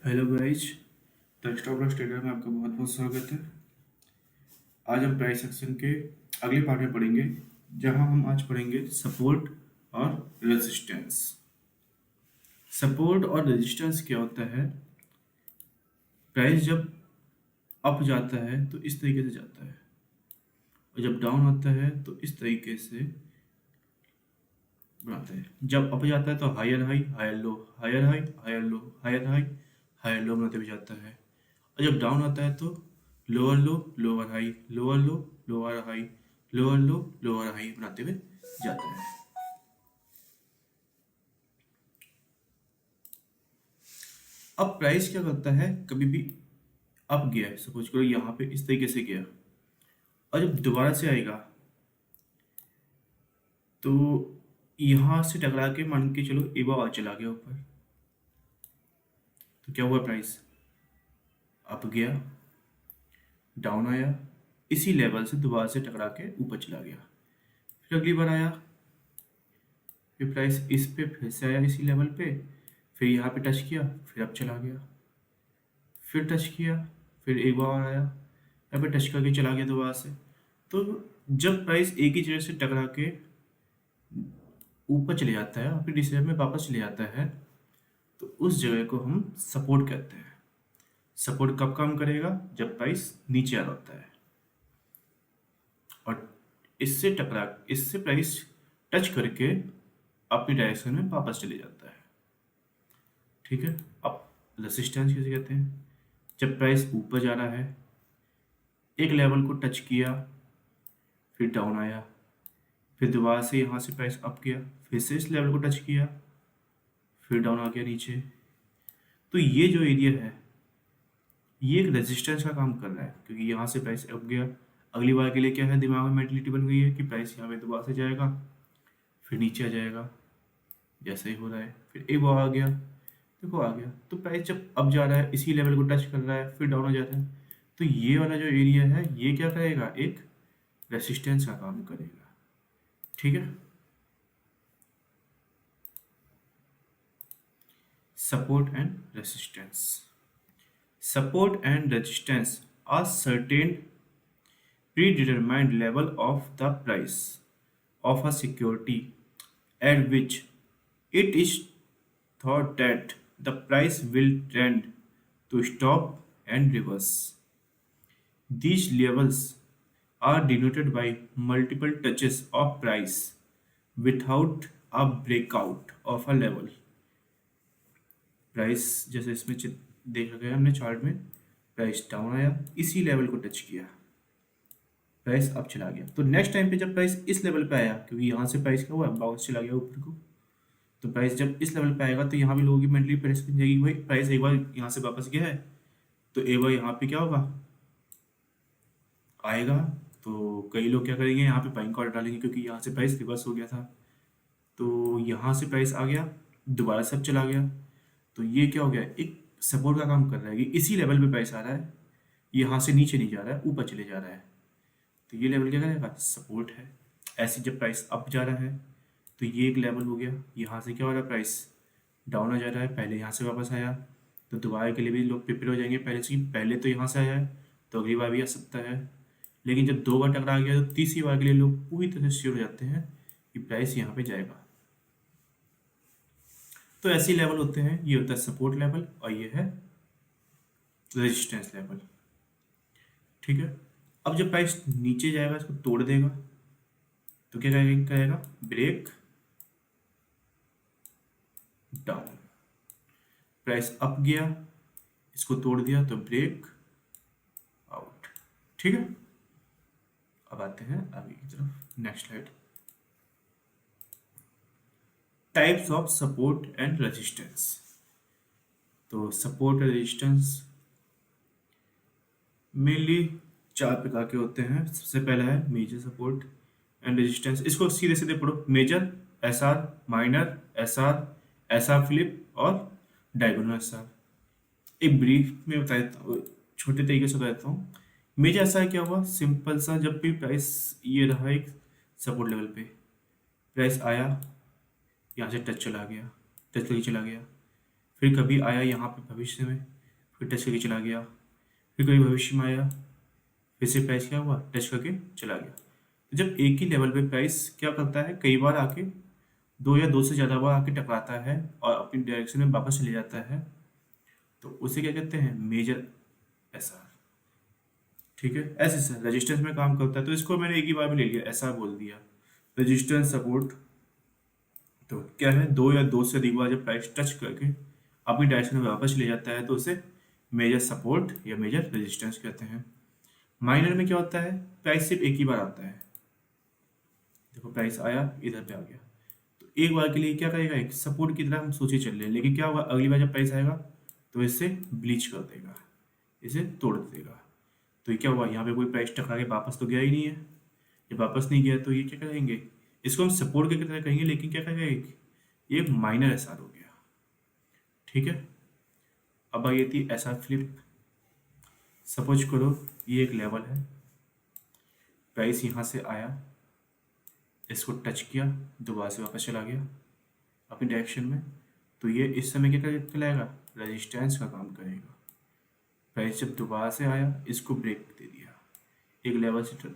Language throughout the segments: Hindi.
Hello guys. The stop loss trader में आपका बहुत बहुत स्वागत है। आज हम प्राइस एक्शन के अगले पार्ट में पढ़ेंगे, जहां हम आज पढ़ेंगे सपोर्ट और रेजिस्टेंस। सपोर्ट और रेजिस्टेंस क्या होता है? प्राइस जब अप जाता है तो इस तरीके से जाता है, और जब डाउन होता है तो इस तरीके से बनाता है। जब अप जाता है तो higher high, higher low, higher high, higher low, higher high, higher low बनाते हुए जाता है। और जब डाउन आता है तो लोअर लो, लोअर हाई, लोअर लो, लोअर हाई, लोअर लो, लोअर हाई बनाते हुए जाता है। अब प्राइस क्या करता है? कभी भी अप गया, सपोज करो यहाँ पे इस तरीके से गया, और जब दोबारा से आएगा तो यहाँ से टकरा के मान के चलो एक बार और चला गया ऊपर, तो क्या हुआ? प्राइस अप गया, डाउन आया, इसी लेवल से दोबारा से टकरा के ऊपर चला गया, फिर अगली बार आया, फिर प्राइस इस पे फिर से आया इसी लेवल पे, फिर यहाँ पे टच किया, फिर अब चला गया, फिर टच किया, फिर एक बार आया, यहाँ पे टच करके चला गया दोबारा से। तो जब प्राइस एक ही जगह से टकरा के ऊपर चले जाता है और फिर इस में वापस चले जाता है, तो उस जगह को हम सपोर्ट कहते हैं। सपोर्ट कब काम करेगा? जब प्राइस नीचे आ रहा होता है और इससे प्राइस टच करके अपनी डायरेक्शन में वापस चले जाता है। ठीक है। अब रेसिस्टेंस किसे कहते हैं? जब प्राइस ऊपर जा रहा है, एक लेवल को टच किया, फिर डाउन आया, फिर दोबारा से यहाँ से प्राइस अप गया, फिर से इस लेवल को टच किया, फिर डाउन आ गया नीचे, तो ये जो एरिया है ये एक रेजिस्टेंस का काम कर रहा है, क्योंकि यहाँ से प्राइस अप गया। अगली बार के लिए क्या है, दिमाग में मेंटलिटी बन गई है कि प्राइस यहाँ पे दोबारा से जाएगा, फिर नीचे आ जाएगा, जैसे ही हो रहा है, फिर एक बार आ गया, देखो आ गया। तो प्राइस जब अप जा रहा है इसी लेवल को टच कर रहा है, फिर डाउन हो जाता है, तो ये वाला जो एरिया है ये क्या करेगा? एक रेसिस्टेंस का काम करेगा। ठीक है। Support and resistance. Support and resistance are certain predetermined level of the price of a security at which it is thought that the price will tend to stop and reverse. These levels are denoted by multiple touches of price without a breakout of a level. Price जैसे इसमें देखा गया हमने चार्ट में, प्राइस डाउन आया, इसी लेवल को टच किया, प्राइस अप चला गया। तो नेक्स्ट टाइम पे जब प्राइस इस लेवल पे आया, क्योंकि यहाँ से प्राइस क्या हुआ, बाउंस चला गया ऊपर को, तो प्राइस जब इस लेवल पे आएगा तो यहाँ भी लोगों की मेंटली प्रेस बन जाएगी, भाई प्राइस एक बार यहाँ से वापस गया है तो एक बार यहाँ पे क्या होगा, आएगा। तो कई लोग क्या करेंगे, यहाँ पे बाइंग ऑर्डर डालेंगे, क्योंकि यहाँ से प्राइस रिवर्स हो गया था, तो यहाँ से प्राइस आ गया, दोबारा सब चला गया, तो ये क्या हो गया, एक सपोर्ट का काम कर रहा है कि इसी लेवल पे प्राइस आ रहा है, यहाँ से नीचे नहीं जा रहा है, ऊपर चले जा रहा है, तो ये लेवल क्या करेगा, सपोर्ट है। ऐसे जब प्राइस अप जा रहा है तो ये एक लेवल हो गया, यहाँ से क्या हो रहा है, प्राइस डाउन आ जा रहा है, पहले यहाँ से वापस आया, तो दोबारा के लिए भी लोग प्रिपेयर हो जाएंगे पहले से, पहले तो यहाँ से आया है तो अगली बार भी आ सकता है। लेकिन जब दो बार टकरा गया तो तीसरी बार के लिए लोग पूरी तरह से श्योर हो जाते हैं कि प्राइस यहाँ पे जाएगा। तो ऐसे लेवल होते हैं, ये होता है सपोर्ट लेवल और ये है रेजिस्टेंस लेवल। ठीक है। अब जब प्राइस नीचे जाएगा, इसको तोड़ देगा, तो क्या करेगा, ब्रेक डाउन। प्राइस अप गया, इसको तोड़ दिया तो ब्रेक आउट। ठीक है। अब आते हैं आगे की तरफ, next slide. Types of support and resistance. तो सपोर्ट और रेजिस्टेंस मेनली चार प्रकार के होते हैं। सबसे पहला है मेजर सपोर्ट एंड रेजिस्टेंस। इसको सीधे सीधे पढ़ो, major S R, minor S R, S R flip और डायगोनल एस आर। एक ब्रीफ में बता देता हूँ, छोटे तरीके से बता देता हूँ। मेजर एस आर क्या हुआ, सिंपल सा, जब भी प्राइस ये रहा एक सपोर्ट लेवल पे, प्राइस आया, यहाँ से टच चला गया, टच करके चला गया, फिर कभी आया यहाँ पे भविष्य में, फिर टच करके चला गया, फिर कभी भविष्य में आया, फिर से प्राइस क्या हुआ, टच करके चला गया। तो जब एक ही लेवल पे प्राइस क्या करता है, कई बार आके दो या दो से ज़्यादा बार आके टकराता है और अपनी डायरेक्शन में वापस चले जाता है, तो उसे क्या कहते हैं, मेजर एसआर। ठीक है, ऐसे सर रेजिस्टेंस में काम करता है, तो इसको मैंने एक ही बार में ले लिया, एसआर बोल दिया। रेजिस्टेंस सपोर्ट तो क्या है, दो या दो से अधिक बार जब प्राइस टच करके अपनी डायरेक्शन में वापस ले जाता है तो उसे मेजर सपोर्ट या मेजर रेजिस्टेंस कहते हैं। माइनर में क्या होता है, प्राइस सिर्फ एक ही बार आता है। देखो प्राइस आया, इधर पे आ गया, तो एक बार के लिए क्या करेगा, एक सपोर्ट की तरह हम सोचे चल रहे हैं, लेकिन क्या होगा, अगली बार जब प्राइस आएगा तो इसे ब्लीच कर देगा, इसे तोड़ देगा। तो ये क्या हुआ, यहाँ पे कोई प्राइस टकरा के वापस तो गया ही नहीं है। जब वापस नहीं गया तो ये क्या करेंगे, इसको हम सपोर्ट की तरह कहेंगे, लेकिन क्या करेगा, एक ये माइनर एसआर हो गया। ठीक है, अब आई थी एसआर फ्लिप। सपोज करो ये एक लेवल है, प्राइस यहाँ से आया, इसको टच किया, दोबारा से वापस चला गया अपनी डायरेक्शन में, तो ये इस समय क्या कहलाएगा, रेजिस्टेंस का काम करेगा। प्राइस जब दोबारा से आया, इसको ब्रेक दे दिया, एक लेवल से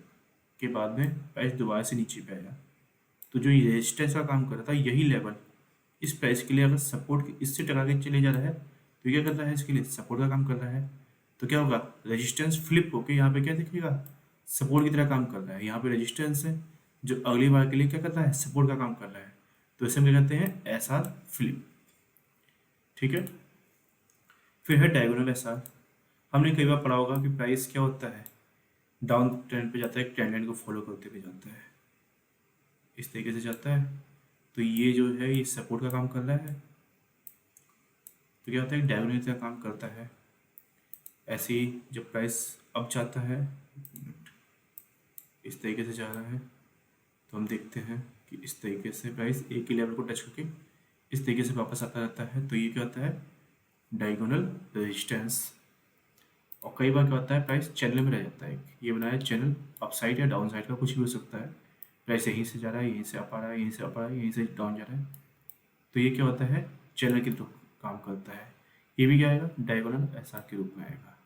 के बाद में प्राइस दोबारा से नीचे पे आया, तो जो ये रेजिस्टेंस का काम कर रहा था, यही लेवल इस प्राइस के लिए अगर सपोर्ट इससे टकरा के चले जा रहा है, तो क्या कर रहा है, इसके लिए सपोर्ट का काम कर रहा है। तो क्या होगा, रेजिस्टेंस फ्लिप होके यहाँ पे क्या दिखेगा, सपोर्ट की तरह काम कर रहा है। यहाँ पे रेजिस्टेंस है जो अगली बार के लिए क्या कर रहा है, सपोर्ट का काम कर रहा है, तो इसे हम क्या कहते हैं, एसआर फ्लिप। ठीक है, फिर है डायगोनल एसआर। हमने कई बार पढ़ा होगा कि प्राइस क्या होता है, डाउन ट्रेंड पे जाता है, एक ट्रेंड लाइन को फॉलो करते हुए जाता है, इस तरीके से जाता है। तो ये जो है ये सपोर्ट का काम कर रहा है, तो क्या होता है, डायगोनल का काम करता है। ऐसे ही जब प्राइस अप जाता है, इस तरीके से जा रहा है, तो हम देखते हैं कि इस तरीके से प्राइस एक ही लेवल को टच करके इस तरीके से वापस आता रहता है, तो ये क्या होता है, डायगोनल रेजिस्टेंस। और कई बार क्या होता है, प्राइस चैनल में रह जाता है, ये बनाया चैनल, अप साइड या डाउन साइड का कुछ भी हो सकता है। प्राइस यहीं से जा रहा है, यहीं से अप आ रहा है, यहीं से अप आ रहा है, यहीं से डाउन जा रहा है, तो ये क्या होता है, चैनल के थ्रू काम करता है। ये भी क्या आएगा, डायगोनल एसआर के रूप में आएगा।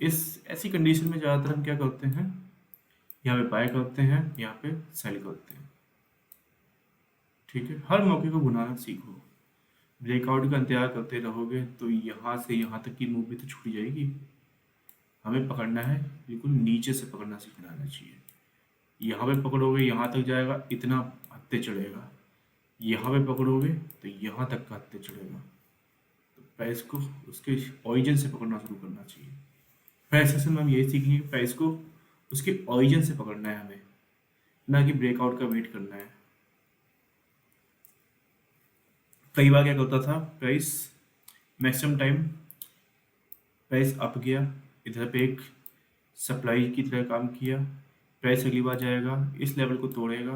इस ऐसी कंडीशन में ज़्यादातर हम क्या करते हैं, यहाँ पे बाय करते हैं, यहाँ पे सेल करते हैं। ठीक है, हर मौके को बुनाना सीखो। ब्रेकआउट का इंतजार करते रहोगे तो यहाँ से यहाँ तक की मूव भी तो छूट जाएगी। हमें पकड़ना है, बिल्कुल नीचे से पकड़ना सीखना आना चाहिए। यहाँ पे पकड़ोगे यहाँ तक जाएगा, इतना हत्ते चढ़ेगा, यहाँ पे पकड़ोगे तो यहाँ तक का हत्ते चढ़ेगा। तो प्राइस को उसके ऑरिजिन से पकड़ना शुरू करना चाहिए। प्राइस सेशन में हम यही सीखेंगे, प्राइस को उसके ऑरिजिन से पकड़ना है हमें, ना कि ब्रेकआउट का वेट करना है। कई बार क्या करता था, price maximum time price up गया, इधर पे एक सप्लाई की तरह काम किया, प्राइस अगली बार जाएगा, इस लेवल को तोड़ेगा,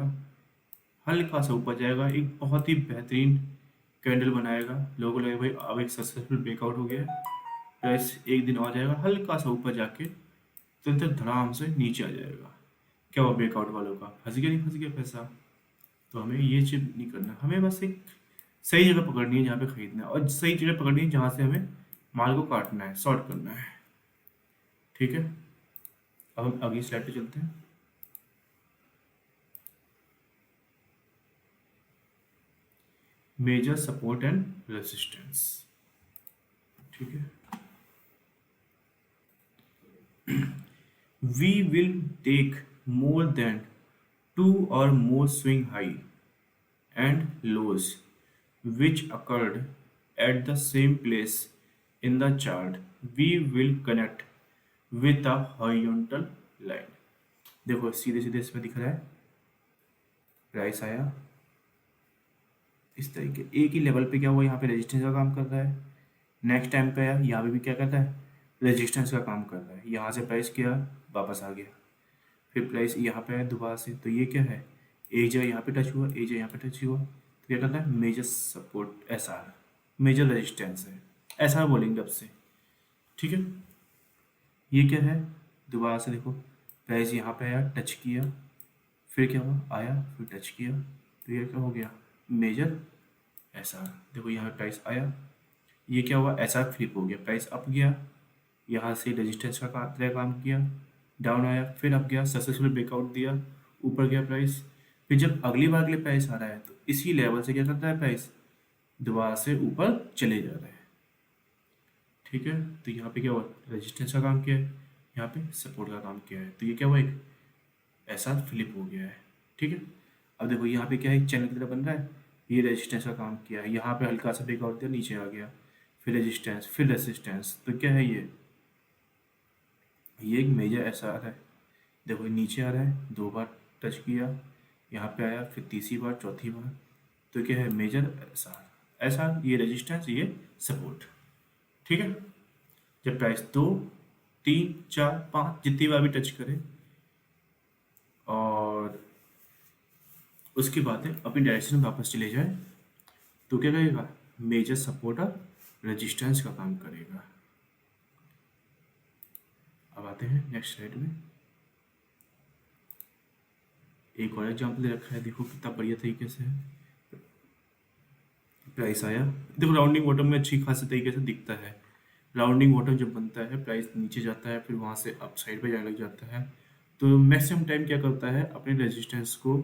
हल्का सा ऊपर जाएगा, एक बहुत ही बेहतरीन कैंडल बनाएगा, लोगों को लगेगा भाई अब एक सक्सेसफुल ब्रेकआउट हो गया है। प्राइस एक दिन और जाएगा, हल्का सा ऊपर जाके तुरंत धड़ाम से नीचे आ जाएगा। क्या हुआ ब्रेकआउट वालों का, फंस गया नहीं फंस गया पैसा। तो हमें ये चीज नहीं करना, हमें बस एक सही जगह पकड़नी है जहाँ पे खरीदना है, और सही जगह पकड़नी है जहाँ से हमें माल को काटना है, शॉर्ट करना है। ठीक है, अब हम अगली स्लाइड पे चलते हैं। Major support and resistance. ठीक है, we will take more than two or more swing high and lows which occurred at the same place in the chart. We will connect with the horizontal line. देखो सीधे सीधे इसमें दिख रहा है, प्राइस आया इस तरीके, एक ही लेवल पे क्या हुआ, यहाँ पे रेजिस्टेंस का काम कर रहा है। नेक्स्ट टाइम पे आया, यहाँ पे भी क्या करता है, रेजिस्टेंस का काम कर रहा है। यहाँ से प्राइस किया, वापस आ गया, फिर प्राइस यहाँ पे आया दोबारा से, तो ये क्या है, एक जगह यहाँ पे टच हुआ, एक जगह यहाँ पे टच हुआ, तो क्या करता है, major support SR, major resistance है, ऐसा बोलेंगे अब से। ठीक है, ये क्या है, दोबारा से देखो प्राइस यहाँ पे आया, टच किया, फिर क्या हुआ, आया, फिर टच किया, तो ये क्या हो गया, मेजर एसआर। देखो यहाँ पे प्राइस आया, ये क्या हुआ, ऐसा फ्लिप हो गया, प्राइस अप गया, यहाँ से रेजिस्टेंस का तरह काम किया, डाउन आया, फिर अप गया, सक्सेसफुल ब्रेकआउट दिया, ऊपर गया प्राइस। फिर जब अगली बार के लिए प्राइस आ रहा है तो इसी लेवल से क्या करता है, प्राइस दोबारा से ऊपर चले जा रहा है। ठीक है, तो यहाँ पे क्या हुआ, रेजिस्टेंस का काम किया है, यहाँ पे सपोर्ट का काम किया है, तो ये क्या हुआ, एक ऐसा फ्लिप हो गया है। ठीक है, अब देखो यहाँ पे क्या है, एक चैनल की तरह बन रहा है, ये रेजिस्टेंस का काम किया है, यहाँ पे हल्का सा ब्रेकआउट दिया, नीचे आ गया, फिर रेजिस्टेंस, फिर रेजिस्टेंस, तो क्या है ये एक मेजर ऐसा आ रहा है। देखो ये नीचे आ रहा है, 2 बार टच किया, यहाँ पे आया, फिर तीसरी बार, चौथी बार, तो क्या है, मेजर ऐसा ऐसा, ये रेजिस्टेंस, ये सपोर्ट। ठीक है, जब प्राइस 2, 3, 4, 5 जितनी बार भी टच करे और उसके बाद है अपनी डायरेक्शन में वापस चले जाए, तो क्या करेगा, मेजर सपोर्ट और रेजिस्टेंस का काम करेगा। अब आते हैं नेक्स्ट स्लाइड में, एक और एग्जाम्पल दे रखा है, देखो कितना बढ़िया तरीके से प्राइस आया। देखो राउंडिंग बॉटम में अच्छी खासी तरीके से दिखता है, राउंडिंग बॉटम जब बनता है प्राइस नीचे जाता है, फिर वहाँ से अप साइड पे जाने लग जाता है, तो मैक्सिमम टाइम क्या करता है, अपने रेजिस्टेंस को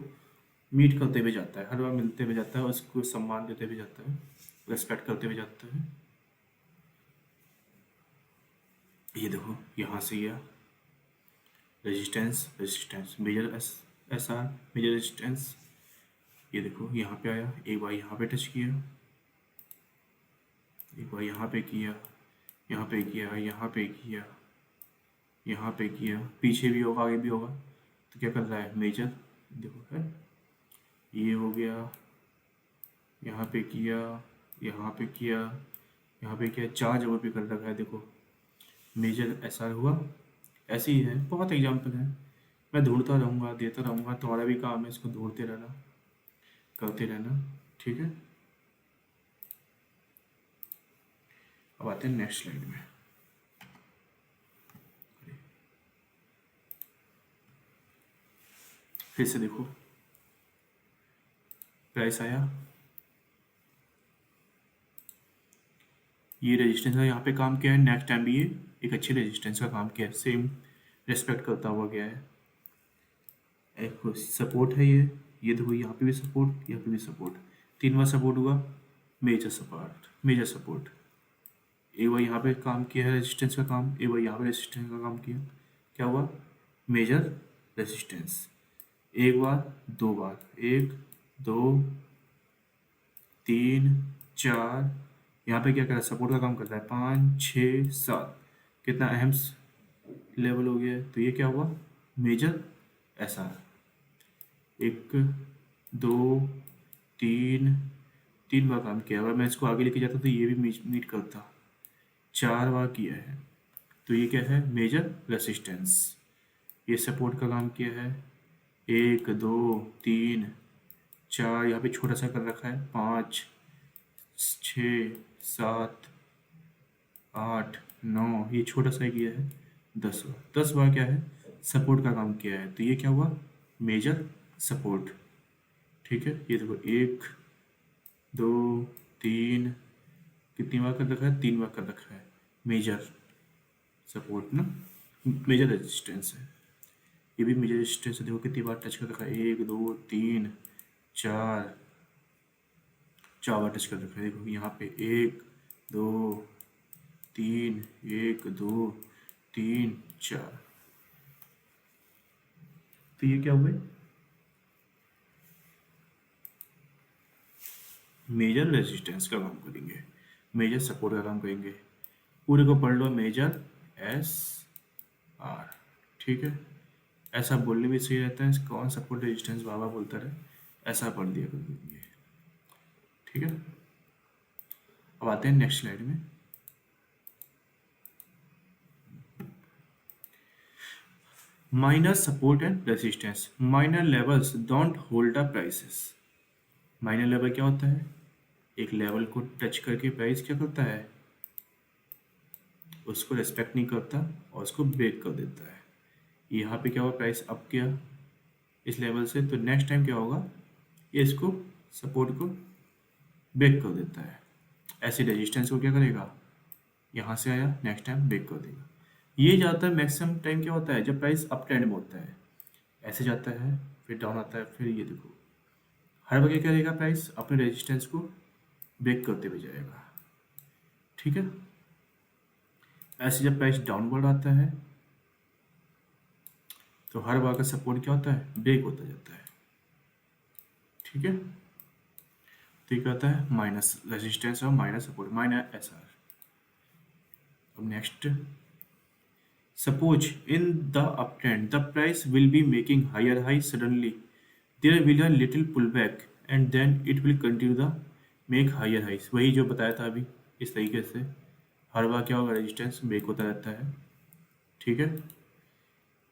मीट करते हुए जाता है, हर बार मिलते हुए जाता है, उसको सम्मान देते हुए जाता है, रेस्पेक्ट करते हुए जाता है। ये देखो यहाँ से यह resistance, resistance, major S R, major resistance, ये देखो यहाँ पे आया, एक बार यहाँ पे टच किया, एक बार यहाँ पे किया, यहाँ पे किया, यहाँ पे किया, यहाँ पे किया, पीछे भी होगा, आगे भी होगा, तो क्या कर रहा है, मेजर, देखो है, ये हो गया, यहाँ पे किया, यहाँ पे किया, यहाँ पे किया, 4 जगह पे कर रखा है, देखो मेजर ऐसा हुआ। ऐसे ही है, बहुत एग्जाम्पल है, मैं ढूंढता रहूँगा, देता रहूँगा, तुम्हारा भी काम है इसको ढूंढते रहना, करते रहना। ठीक है, अब आते हैं नेक्स्ट स्लाइड में। फिर से देखो प्राइस आया, ये रेजिस्टेंस का यहाँ पे काम किया है, नेक्स्ट टाइम भी ये एक अच्छे रेजिस्टेंस का काम किया है, सेम रेस्पेक्ट करता हुआ गया है। एक सपोर्ट है ये देखो यहाँ पे भी सपोर्ट, यहाँ पे भी सपोर्ट, 3 बार सपोर्ट हुआ, मेजर सपोर्ट, मेजर सपोर्ट। एक बार यहाँ पे काम किया है रेजिस्टेंस का काम, एक बार यहाँ पे रेजिस्टेंस का काम किया, क्या हुआ, मेजर रेजिस्टेंस, एक बार, 2 बार, 1, 2, 3, 4, यहाँ पे क्या कर रहा है, सपोर्ट का काम करता है, 5, 6, 7, कितना अहम लेवल हो गया है, तो ये क्या हुआ, मेजर ऐसा, 1, 2, 3, 3 बार काम किया। अगर मैं इसको आगे लेके जाता तो ये भी मीट करता, 4 बार किया है, तो ये क्या है, मेजर रेसिस्टेंस। ये सपोर्ट का काम किया है, 1, 2, 3, 4, यहाँ पे छोटा सा कर रखा है, 5, 6, 7, 8, 9, ये छोटा सा किया है, 10 बार क्या है, सपोर्ट का काम किया है, तो ये क्या हुआ, मेजर सपोर्ट। ठीक है, ये देखो 1, 2, 3, कितनी बार कर रखा है, 3 बार कर रखा है, मेजर सपोर्ट ना, मेजर रेजिस्टेंस है, ये भी मेजर रेजिस्टेंस है, देखो कितनी बार टच कर रखा है, 1, 2, 3, 4, 4 बार टच कर रखा है, देखो यहाँ पे 1, 2, 3, 1, 2, 3, 4, तो ये क्या हुए, मेजर रेजिस्टेंस का काम करेंगे, मेजर सपोर्ट का काम करेंगे, पूरे को पढ़ लो, मेजर एस आर। ठीक है, ऐसा बोलने में सही रहता है, कौन सपोर्ट रेजिस्टेंस बाबा बोलता रहे, ऐसा पढ़ दिया कर देंगे। ठीक है, अब आते हैं नेक्स्ट स्लाइड में। Minor support and resistance, minor levels don't hold the prices. Minor level क्या होता है, एक लेवल को टच करके प्राइस क्या करता है, उसको रेस्पेक्ट नहीं करता और उसको ब्रेक कर देता है। यहाँ पे क्या हुआ, प्राइस अप गया इस लेवल से, तो नेक्स्ट टाइम क्या होगा, ये इसको सपोर्ट को ब्रेक कर देता है, ऐसे रेजिस्टेंस को क्या करेगा, यहाँ से आया नेक्स्ट टाइम ब्रेक कर देगा। ये ज़्यादातर मैक्सिमम टाइम क्या होता है जब प्राइस अप ट्रेंड में होता है, ऐसे जाता है फिर डाउन आता है, फिर ये देखो हर वक्त क्या करेगा, प्राइस अपने रेजिस्टेंस को ब्रेक करते हुए जाएगा। ठीक है, ऐसे जब प्राइस डाउनवर्ड आता है तो हर बार का सपोर्ट क्या होता है, ब्रेक होता जाता है। ठीक है, तो ये क्या होता है, माइनस रेजिस्टेंस और minus support, minus S R. अब next, suppose in the uptrend the price will be making higher high, suddenly there will a little pull back and then it will continue the make higher highs. वही जो बताया था अभी, इस तरीके से हर बार क्या होगा, रेजिस्टेंस ब्रेक होता रहता है। ठीक है,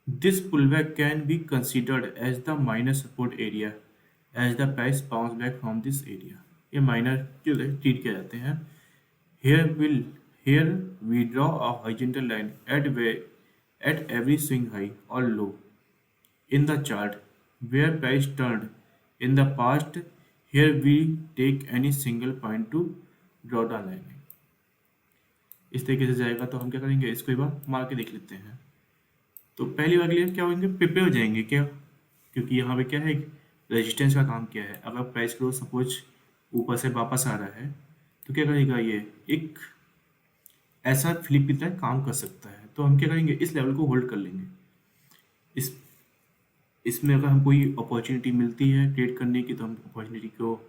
this pullback can be considered as the minor support area as the price bounce back from this area. ये माइनर जो ट्रीट किए जाते हैं। Here we draw a horizontal line at every swing high or low in the chart where price turned in the past. Here we take any single point to draw the line. इस तरीके से जाएगा तो हम क्या करेंगे, इसको एक बार मार के देख लेते हैं। तो पहली बार के लिए क्या होंगे, प्रिपेयर हो जाएंगे क्या, क्योंकि यहाँ पे क्या है, रेजिस्टेंस का काम क्या है। अगर प्राइस ग्रोथ सपोज ऊपर से वापस आ रहा है तो क्या करेगा, ये एक ऐसा फ्लिप की तरह काम कर सकता है। तो हम क्या करेंगे, इस लेवल को होल्ड कर लेंगे। इसमें अगर हम कोई अपॉर्चुनिटी मिलती है ट्रेड करने की तो हम अपॉर्चुनिटी को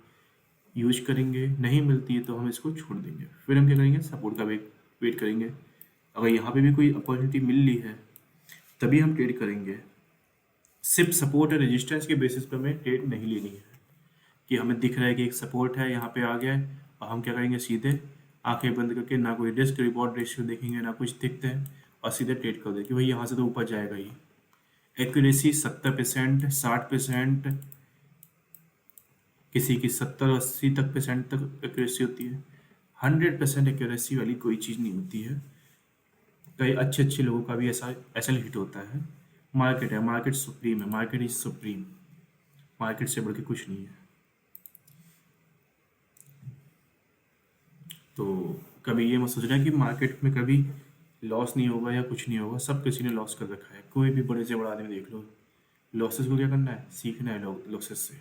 यूज करेंगे, नहीं मिलती है तो हम इसको छोड़ देंगे। फिर हम क्या करेंगे, सपोर्ट का वेट करेंगे। अगर यहाँ पे भी कोई अपॉर्चुनिटी मिल रही है तभी हम ट्रेड करेंगे। सिर्फ सपोर्ट और रेजिस्टेंस के बेसिस पर हमें ट्रेड नहीं लेनी है कि हमें दिख रहा है कि एक सपोर्ट है यहाँ पे आ गया है और हम क्या करेंगे, सीधे आंखें बंद करके ना कोई रिस्क रिवॉर्ड रेशियो देखेंगे ना कुछ देखते हैं और सीधे ट्रेड कर दें कि भाई यहाँ से तो ऊपर जाएगा ही। एक्यूरेसी 70%, 60%, किसी की 70-80 तक एक्यूरेसी होती है। 100% एक्यूरेसी वाली कोई चीज़ नहीं होती है। कई अच्छे लोगों का भी ऐसा हिट होता है। मार्केट है, मार्केट सुप्रीम है, मार्केट इज सुप्रीम, मार्केट से बढ़ के कुछ नहीं है। तो कभी ये मत सोचना कि मार्केट में कभी लॉस नहीं होगा या कुछ नहीं होगा। सब किसी ने लॉस कर रखा है, कोई भी बड़े से बड़ा आदमी देख लो। लॉसेस को क्या करना है, सीखना है लॉसेस से।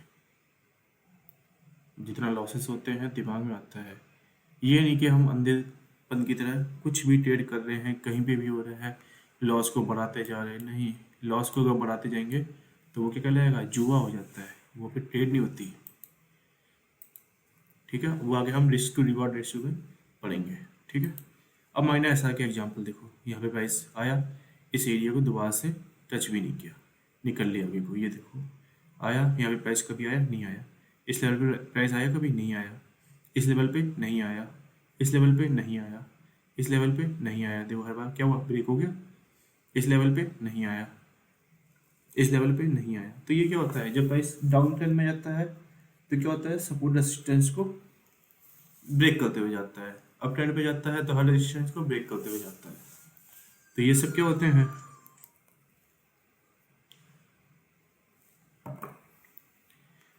जितना लॉसेस होते हैं दिमाग में आता है। ये नहीं कि हम अंधेपन की तरह कुछ भी ट्रेड कर रहे हैं, कहीं पे भी हो रहा है, लॉस को बढ़ाते जा रहे हैं। नहीं, लॉस को अगर बढ़ाते जाएंगे तो वो क्या कहलाएगा, जुआ हो जाता है, वो फिर ट्रेड नहीं होती। ठीक है, वो आगे हम रिस्क टू रिवॉर्ड रेशियो में पढ़ेंगे। ठीक है, अब माइनर एसआर का एग्जांपल देखो। यहाँ पे प्राइस आया, इस एरिया को दोबारा से टच भी नहीं किया, निकल लिया आगे को। ये देखो आया, यहाँ पे प्राइस कभी आया, नहीं आया। इस लेवल पे प्राइस आया, कभी नहीं आया। इस लेवल पे नहीं आया, इस लेवल पे नहीं आया, इस लेवल पे नहीं आया। देखो हर बार क्या हुआ, ब्रेक हो गया। इस लेवल पे नहीं आया, इस लेवल पे नहीं आया। तो ये क्या होता है, जब प्राइस डाउन ट्रेंड में जाता है तो क्या होता है, सपोर्ट रेजिस्टेंस को ब्रेक करते हुए जाता है। अप ट्रेंड पे जाता है तो हर रेजिस्टेंस को ब्रेक करते हुए जाता है। तो ये सब क्या होते हैं,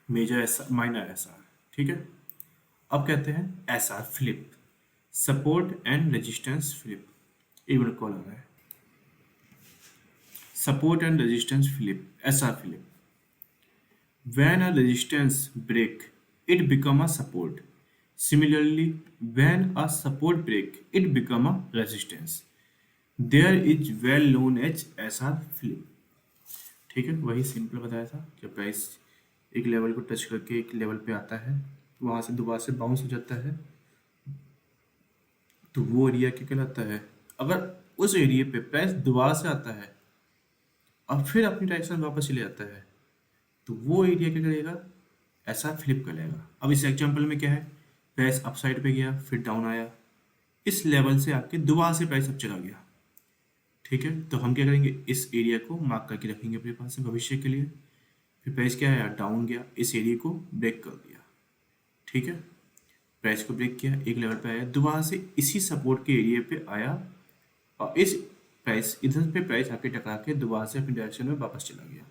major S, minor S R. ठीक है, अब कहते हैं S R flip, support and resistance flip. Even call आ रहा है support and resistance flip, S R flip. When a resistance break, it become a support. Similarly, when a support break, it become a resistance. There is well known as SR flip. ठीक है, वही सिंपल बताया था कि प्राइस एक लेवल को टच करके एक लेवल पे आता है, वहाँ से दोबारा से बाउंस हो जाता है, तो वो एरिया क्या कहलाता है। अगर उस एरिया पे प्राइस दोबारा से आता है और फिर अपनी डायरेक्शन वापस चले जाता है तो वो एरिया क्या करेगा, ऐसा फ्लिप करेगा। अब इस एग्जांपल में क्या है, प्राइस अप साइड पे गया, फिर डाउन आया, इस लेवल से आके दोबारा से प्राइस अप चला गया। ठीक है, तो हम क्या करेंगे, इस एरिया को मार्क करके रखेंगे अपने पास से भविष्य के लिए। फिर प्राइस क्या आया, डाउन गया, इस एरिया को ब्रेक कर दिया। ठीक है, प्राइस को ब्रेक किया, एक लेवल पे आया, दोबारा से इसी सपोर्ट के एरिया पे आया और इस प्राइस इधर पे प्राइस आके टकरा के दोबारा से अपनी डायरेक्शन में वापस चला गया।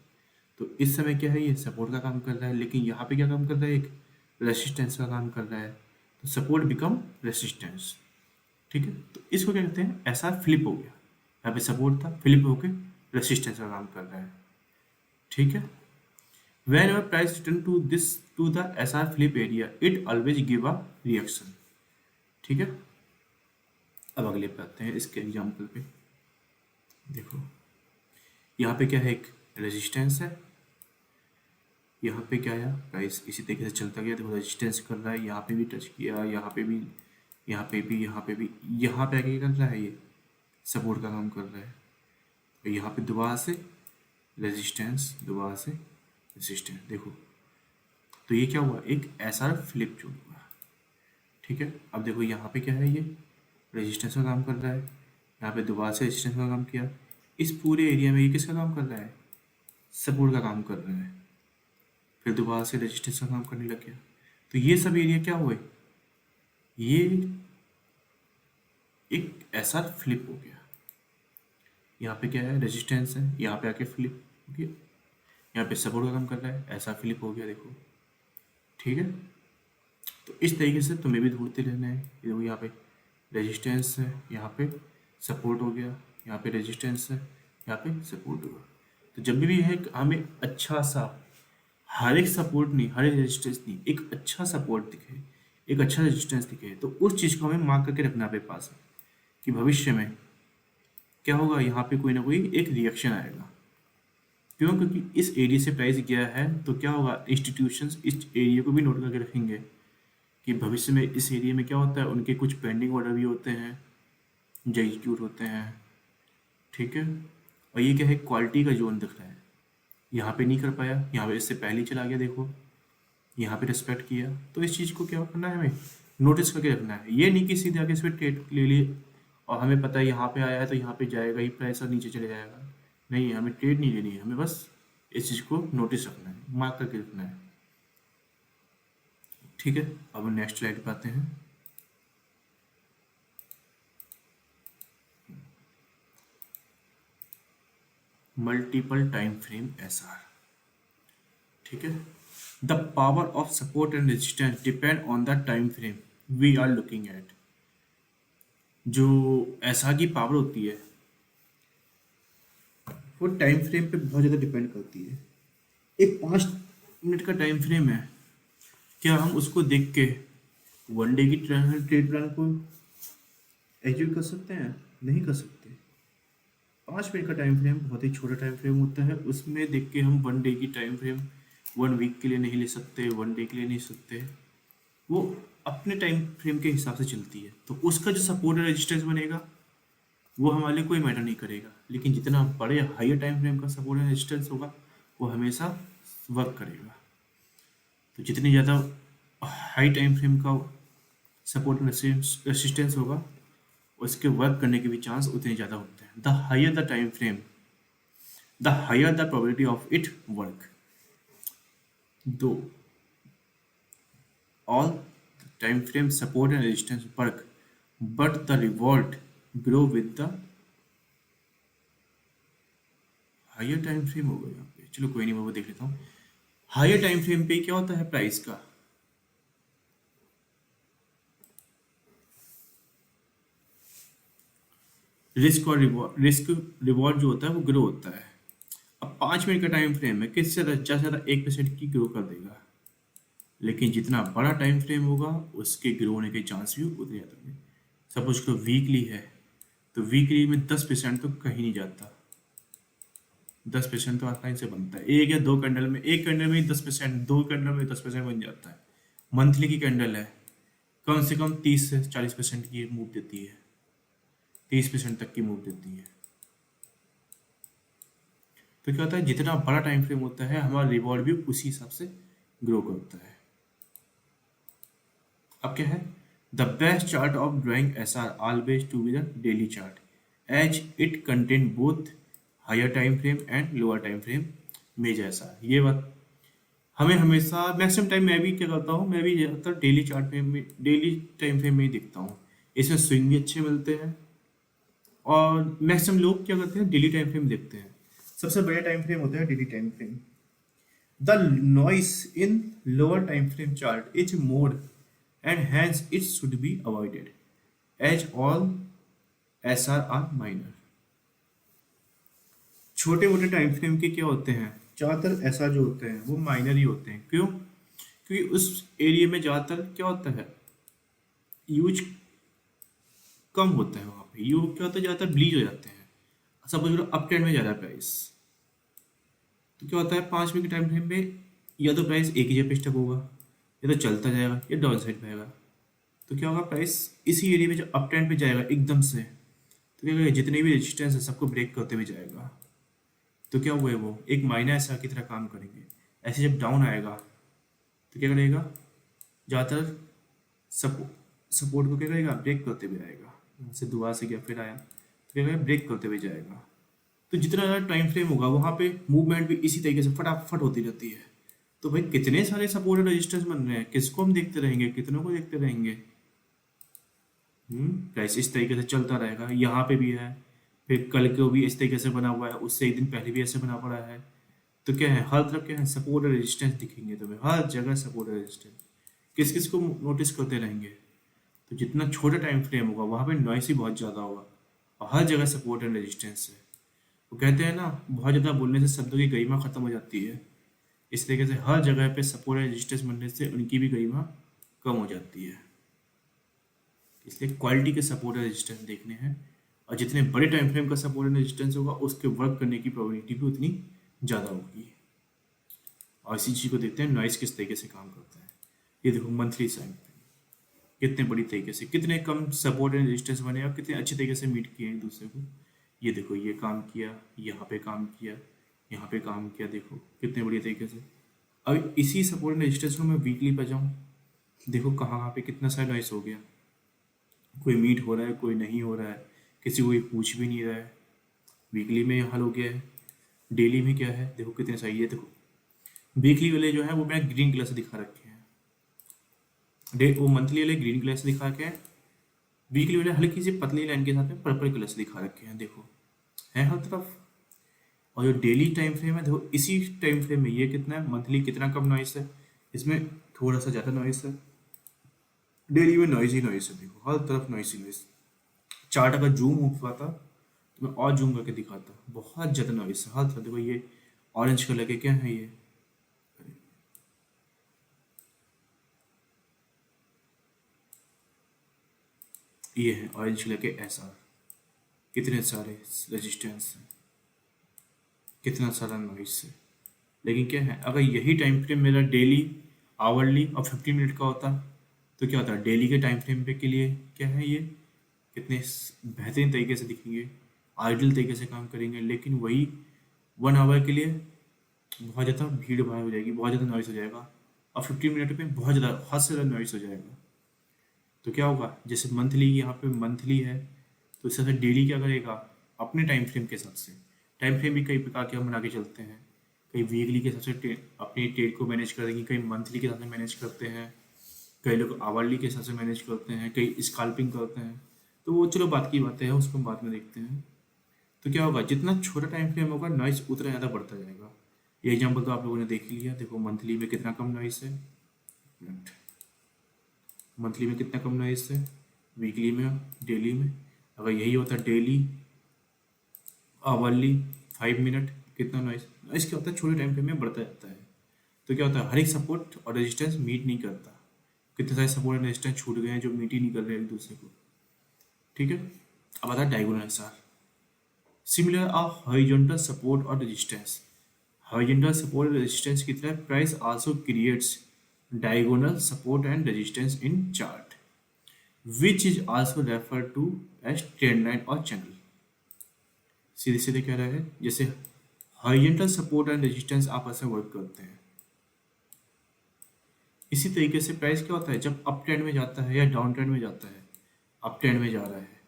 तो इस समय क्या है, ये सपोर्ट का काम कर रहा है, लेकिन यहाँ पे क्या काम कर रहा है, एक रेसिस्टेंस का काम कर रहा है। तो सपोर्ट बिकम रेसिस्टेंस। ठीक है, तो इसको क्या कहते हैं, ऐसा फ्लिप हो गया, यहाँ पे सपोर्ट था, फ्लिप होके रेसिस्टेंस का काम कर रहा है। ठीक है, whenever price return to the S R flip area it always give a reaction. ठीक है, अब अगले पे आते हैं, इसके एग्जाम्पल पे देखो, यहाँ पे क्या है, एक रेजिस्टेंस है, यहाँ पे क्या है, प्राइस इसी तरीके से चलता गया, देखो रेजिस्टेंस कर रहा है, यहाँ पे भी टच किया, यहाँ पे भी, यहाँ पे भी, यहाँ पे भी, यहाँ पे आगे कर रहा है, ये सपोर्ट का काम कर रहा है। तो यहाँ पे दोबारा से रेजिस्टेंस, दोबारा से रेजिस्टेंस, देखो तो ये क्या हुआ, एक ऐसा फ्लिप जो हुआ। ठीक है, अब देखो यहाँ पे क्या है, ये रेजिस्टेंस का काम कर रहा है, यहाँ पे दोबारा से रेजिस्टेंस का काम किया, इस पूरे एरिया में ये किसका काम कर रहा है, सपोर्ट का काम कर रहा है, फिर दोबारा से रेजिस्टेंस का काम करने लग गया। तो ये सब एरिया क्या हुए, ये एक ऐसा फ्लिप हो गया। यहाँ पे क्या है, रेजिस्टेंस है, यहाँ पे आके फ्लिप हो गया, यहाँ पे सपोर्ट का काम कर रहा है, ऐसा फ्लिप हो गया, देखो। ठीक है, तो इस तरीके से तुम्हें भी ढूंढते रहना है। देखो यहाँ पे रेजिस्टेंस है, यहाँ पे सपोर्ट हो गया, यहाँ पे रेजिस्टेंस है, यहाँ पे सपोर्ट हुआ। तो जब भी है हमें अच्छा सा, हर एक सपोर्ट नहीं, हर एक रेजिस्टेंस नहीं, एक अच्छा सपोर्ट दिखे, एक अच्छा रेजिस्टेंस दिखे, तो उस चीज़ को हमें मार्क करके रखना अपने पास है कि भविष्य में क्या होगा, यहाँ पे कोई ना कोई एक रिएक्शन आएगा। क्यों, क्योंकि इस एरिया से प्राइस गया है, तो क्या होगा, इंस्टीट्यूशंस इस एरिया को भी नोट करके रखेंगे कि भविष्य में इस एरिया में क्या होता है, उनके कुछ पेंडिंग ऑर्डर भी होते हैं जो एग्जीक्यूट होते हैं। ठीक है, और ये क्या है, क्वालिटी का जोन दिख रहा है, यहाँ पे नहीं कर पाया, यहाँ पे इससे पहले ही चला गया, देखो यहाँ पे रिस्पेक्ट किया। तो इस चीज़ को क्या करना है, हमें नोटिस करके रखना है। ये नहीं कि सीधे आगे इस पर ट्रेड ले लिए और हमें पता है यहाँ पे आया है तो यहाँ पे जाएगा ही प्राइस और नीचे चले जाएगा, नहीं, हमें ट्रेड नहीं लेनी है, हमें बस इस चीज़ को नोटिस रखना है, मार्क करके रखना है। ठीक है, अब नेक्स्ट स्लाइड पे आते हैं। Multiple time frame SR. ठीक है, the power of support and resistance depend on the time frame we are looking at. जो एसआर की पावर होती है वो टाइम फ्रेम पे बहुत ज़्यादा डिपेंड करती है। एक 5 मिनट का टाइम फ्रेम है, क्या हम उसको देख के 1 डे की ट्रेड प्लान को एग्जीक्यूट कर सकते हैं? नहीं कर सकते। 5 मिनट का टाइम फ्रेम बहुत ही छोटा टाइम फ्रेम होता है, उसमें देख के हम 1 डे की टाइम फ्रेम 1 वीक के लिए नहीं ले सकते, 1 डे के लिए नहीं सकते। वो अपने टाइम फ्रेम के हिसाब से चलती है, तो उसका जो सपोर्ट और रेजिस्टेंस बनेगा वो हमारे लिए कोई मैटर नहीं करेगा। लेकिन जितना बड़े हायर टाइम फ्रेम का सपोर्ट और रेजिस्टेंस होगा वो हमेशा वर्क करेगा। तो जितनी ज़्यादा हाई टाइम फ्रेम का सपोर्ट और रेसिस्टेंस होगा उसके वर्क करने के भी चांस उतने ज़्यादा होते हैं। The higher the time frame, the higher the probability of it work. Though all time frame support and resistance work, but the reward grow with the higher time frame होगा यहाँ पे। चलो कोई नहीं, मैं वो देख लेता हूँ। हायर टाइम फ्रेम पे क्या होता है, प्राइस का रिस्क रिवॉर्ड जो होता है वो ग्रो होता है। अब 5 मिनट का टाइम फ्रेम है, किससे ज़्यादा से ज़्यादा 1% की ग्रो कर देगा, लेकिन जितना बड़ा टाइम फ्रेम होगा उसके ग्रो होने के चांस भी उतने ज़्यादा होंगे। सपोज को वीकली है तो वीकली में 10% तो कहीं नहीं जाता, 10% तो आसानी से बनता है। एक या दो कैंडल में, एक कैंडल में 10%, 2 कैंडल में 10% बन जाता है। मंथली की कैंडल है, कम से कम 30 से 40% की मूव देती है, 30% तक की मूव देती है। तो क्या होता है, जितना बड़ा टाइम फ्रेम होता है हमारा रिवॉर्ड भी उसी हिसाब से ग्रो करता है। अब क्या है, the best chart of drawing S R always to be the daily chart as it contain both higher time frame and lower time frame major S R. ये बात हमें हमेशा मैक्सिमम टाइम मैं भी क्या करता हूँ, मैं भी ज़्यादातर डेली चार्ट में, डेली टाइम फ्रेम में ही देखता हूँ। इसमें स्विंग भी अच्छे मिलते हैं और मैक्सिमम लोग क्या करते हैं, डेली टाइम फ्रेम देखते हैं। सबसे बड़ा टाइम फ्रेम होता है daily time frame. The noise in lower time frame chart is more and hence it should be avoided as all SR are minor. छोटे मोटे टाइम फ्रेम के क्या होते हैं, ज़्यादातर ऐसा जो होते हैं वो माइनर ही होते हैं। क्यों? क्योंकि उस एरिया में ज़्यादातर क्या होता है, यूज कम होता है। वहाँ पे यूज क्या होता है, ज़्यादातर ब्लीच हो जाते हैं। सपोज करो अप ट्रेंड में जा रहा है प्राइस, तो क्या होता है 5 मिनट के टाइम फ्रेम में या तो प्राइस एक ही जगह पे स्टक होगा, या तो चलता जाएगा या डाउन साइड पे आएगा। तो क्या होगा, प्राइस इसी एरिया में जो अप ट्रेंड पे जाएगा एकदम से, तो क्या करेगा, जितने भी रेजिस्टेंस है सबको ब्रेक करते हुए जाएगा। तो क्या हुआ है, वो एक माइनर ऐसा की तरह काम करेंगे। ऐसे जब डाउन आएगा तो क्या करेगा, ज़्यादातर सपोर्ट को क्या करेगा, ब्रेक करते हुए आएगा। यहाँ से दुआ से गया फिर आया तो क्या करेगा, ब्रेक करते हुए जाएगा। तो जितना ज़्यादा टाइम फ्रेम होगा वहाँ पे मूवमेंट भी इसी तरीके से फटाफट होती रहती है। तो भाई कितने सारे सपोर्ट और रेजिस्टेंस बन रहे हैं, किसको हम देखते रहेंगे, कितनों को देखते रहेंगे। प्राइस इस तरीके से चलता रहेगा। यहाँ पे भी है, फिर कल को भी इस तरीके से बना हुआ है, उससे एक दिन पहले भी ऐसे बना पड़ा है। तो क्या है, हर तरफ क्या है, सपोर्ट और रेजिस्टेंस दिखेंगे तुम्हें, हर जगह सपोर्ट और रेजिस्टेंस। किस किस को नोटिस करते रहेंगे। तो जितना छोटा टाइम फ्रेम होगा वहाँ पे नॉइस ही बहुत ज़्यादा होगा, और हर जगह सपोर्ट एंड रेजिस्टेंस है। वो कहते हैं ना, बहुत ज़्यादा बोलने से शब्दों की गरिमा खत्म हो जाती है। इस तरीके से हर जगह पे सपोर्ट एंड रेजिस्टेंस बनने से उनकी भी गरिमा कम हो जाती है। इसलिए क्वालिटी के सपोर्ट एंड रेजिस्टेंस देखने हैं, और जितने बड़े टाइम फ्रेम का सपोर्ट एंड रेजिस्टेंस होगा उसके वर्क करने की प्रोबेबिलिटी भी उतनी ज़्यादा होगी। और इसी चीज़ को देखते हैं नॉइस किस तरीके से काम करता है। ये देखो मंथली टाइम फ्रेम कितने बड़ी तरीके से, कितने कम सपोर्ट एंड रेजिस्टेंस बने और कितने अच्छे तरीके से मीट किए एक दूसरे को। ये देखो, ये काम किया, यहाँ पे काम किया, यहाँ पे काम किया, देखो कितने बढ़िया तरीके से। अब इसी सपोर्ट एंड रेजिस्टेंस को मैं वीकली पर जाऊँ, देखो कहाँ पे कितना सारा नॉइस हो गया। कोई मीट हो रहा है, कोई नहीं हो रहा है, किसी को कोई पूछ भी नहीं रहा है। वीकली में हल हो गया है। डेली में क्या है, देखो कितने सही है। देखो वीकली वाले जो है वो मैंने ग्रीन कलर से दिखा रखे हैं, वो मंथली वाले ग्रीन कलर से दिखा के हैं, वीकली वाले हल्की सी पतली लाइन के साथ में पर्पल कलर से दिखा रखे हैं। देखो है हर तरफ। और जो डेली टाइम फ्रेम है, देखो इसी टाइम फ्रेम में ये कितना है, मंथली कितना कम नॉइस है, इसमें थोड़ा सा ज़्यादा नॉइस है। डेली में नॉइस ही नॉइस है, देखो हर तरफ नॉइस ही नॉइस। चार्ट अगर जूम हो पाता तो मैं और जूम करके दिखाता, बहुत ज़्यादा नॉइस है हर तरफ। देखो ये ऑरेंज कलर के क्या है, ये है ऑरेंज कलर के एसआर, कितने सारे रेजिस्टेंस हैं, कितना सारा नॉइस है। लेकिन क्या है, अगर यही टाइम फ्रेम मेरा डेली, आवरली और 15 मिनट का होता तो क्या होता है, डेली के टाइम फ्रेम पे के लिए क्या है, ये कितने बेहतरीन तरीके से दिखेंगे, आइडियल तरीके से काम करेंगे। लेकिन वही 1 आवर के लिए बहुत ज़्यादा भीड़ भाड़ हो जाएगी, बहुत ज़्यादा नॉइस हो जाएगा, और 15 मिनट में बहुत ज़्यादा हद से ज़्यादा नॉइस हो जाएगा। तो क्या होगा, जैसे मंथली यहाँ पे मंथली है तो इस तरह डेली क्या करेगा, अपने टाइम फ्रेम के हिसाब से। टाइम फ्रेम भी कई प्रकार के हम बना के चलते हैं, कई वीकली के हिसाब से अपनी ट्रेड को मैनेज करेंगे, कई मंथली के हिसाब से मैनेज करते हैं, कई लोग आवरली के हिसाब से मैनेज करते हैं, कई स्काल्पिंग करते हैं। तो वो चलो बात की बातें हैं, उसको हम बाद में देखते हैं। तो क्या होगा, जितना छोटा टाइम फ्रेम होगा नॉइस उतना ज़्यादा बढ़ता जाएगा। ये एग्जाम्पल तो आप लोगों ने देख ही लिया। देखो मंथली में कितना कम नॉइस है, मंथली में कितना कम नॉइस है, वीकली में, डेली में। अगर यही होता डेली, आवरली, 5 मिनट, कितना नॉइस। नॉइस क्या होता है, छोटे टाइम फ्रेम में बढ़ता जाता है। तो क्या होता है, हर एक सपोर्ट और रेजिस्टेंस मीट नहीं करता। कितने सारे सपोर्ट और रेजिस्टेंस छूट गए हैं जो मीट ही नहीं कर रहे एक दूसरे को। ठीक है, अब आता है डायगोनल एसआर। सिमिलर आ हॉरिजॉन्टल सपोर्ट और रेजिस्टेंस। हॉरिजॉन्टल सपोर्ट और रेजिस्टेंस की तरह price also creates diagonal support and resistance in chart, which is also referred to as trend line or channel। सीधे सीधे कह रहा है, जैसे हॉरिजॉन्टल सपोर्ट एंड रेजिस्टेंस आपस में वर्क करते हैं, इसी तरीके से प्राइस क्या होता है, जब अप ट्रेंड में जाता है या डाउन ट्रेंड में जाता है। अप ट्रेंड में जा रहा है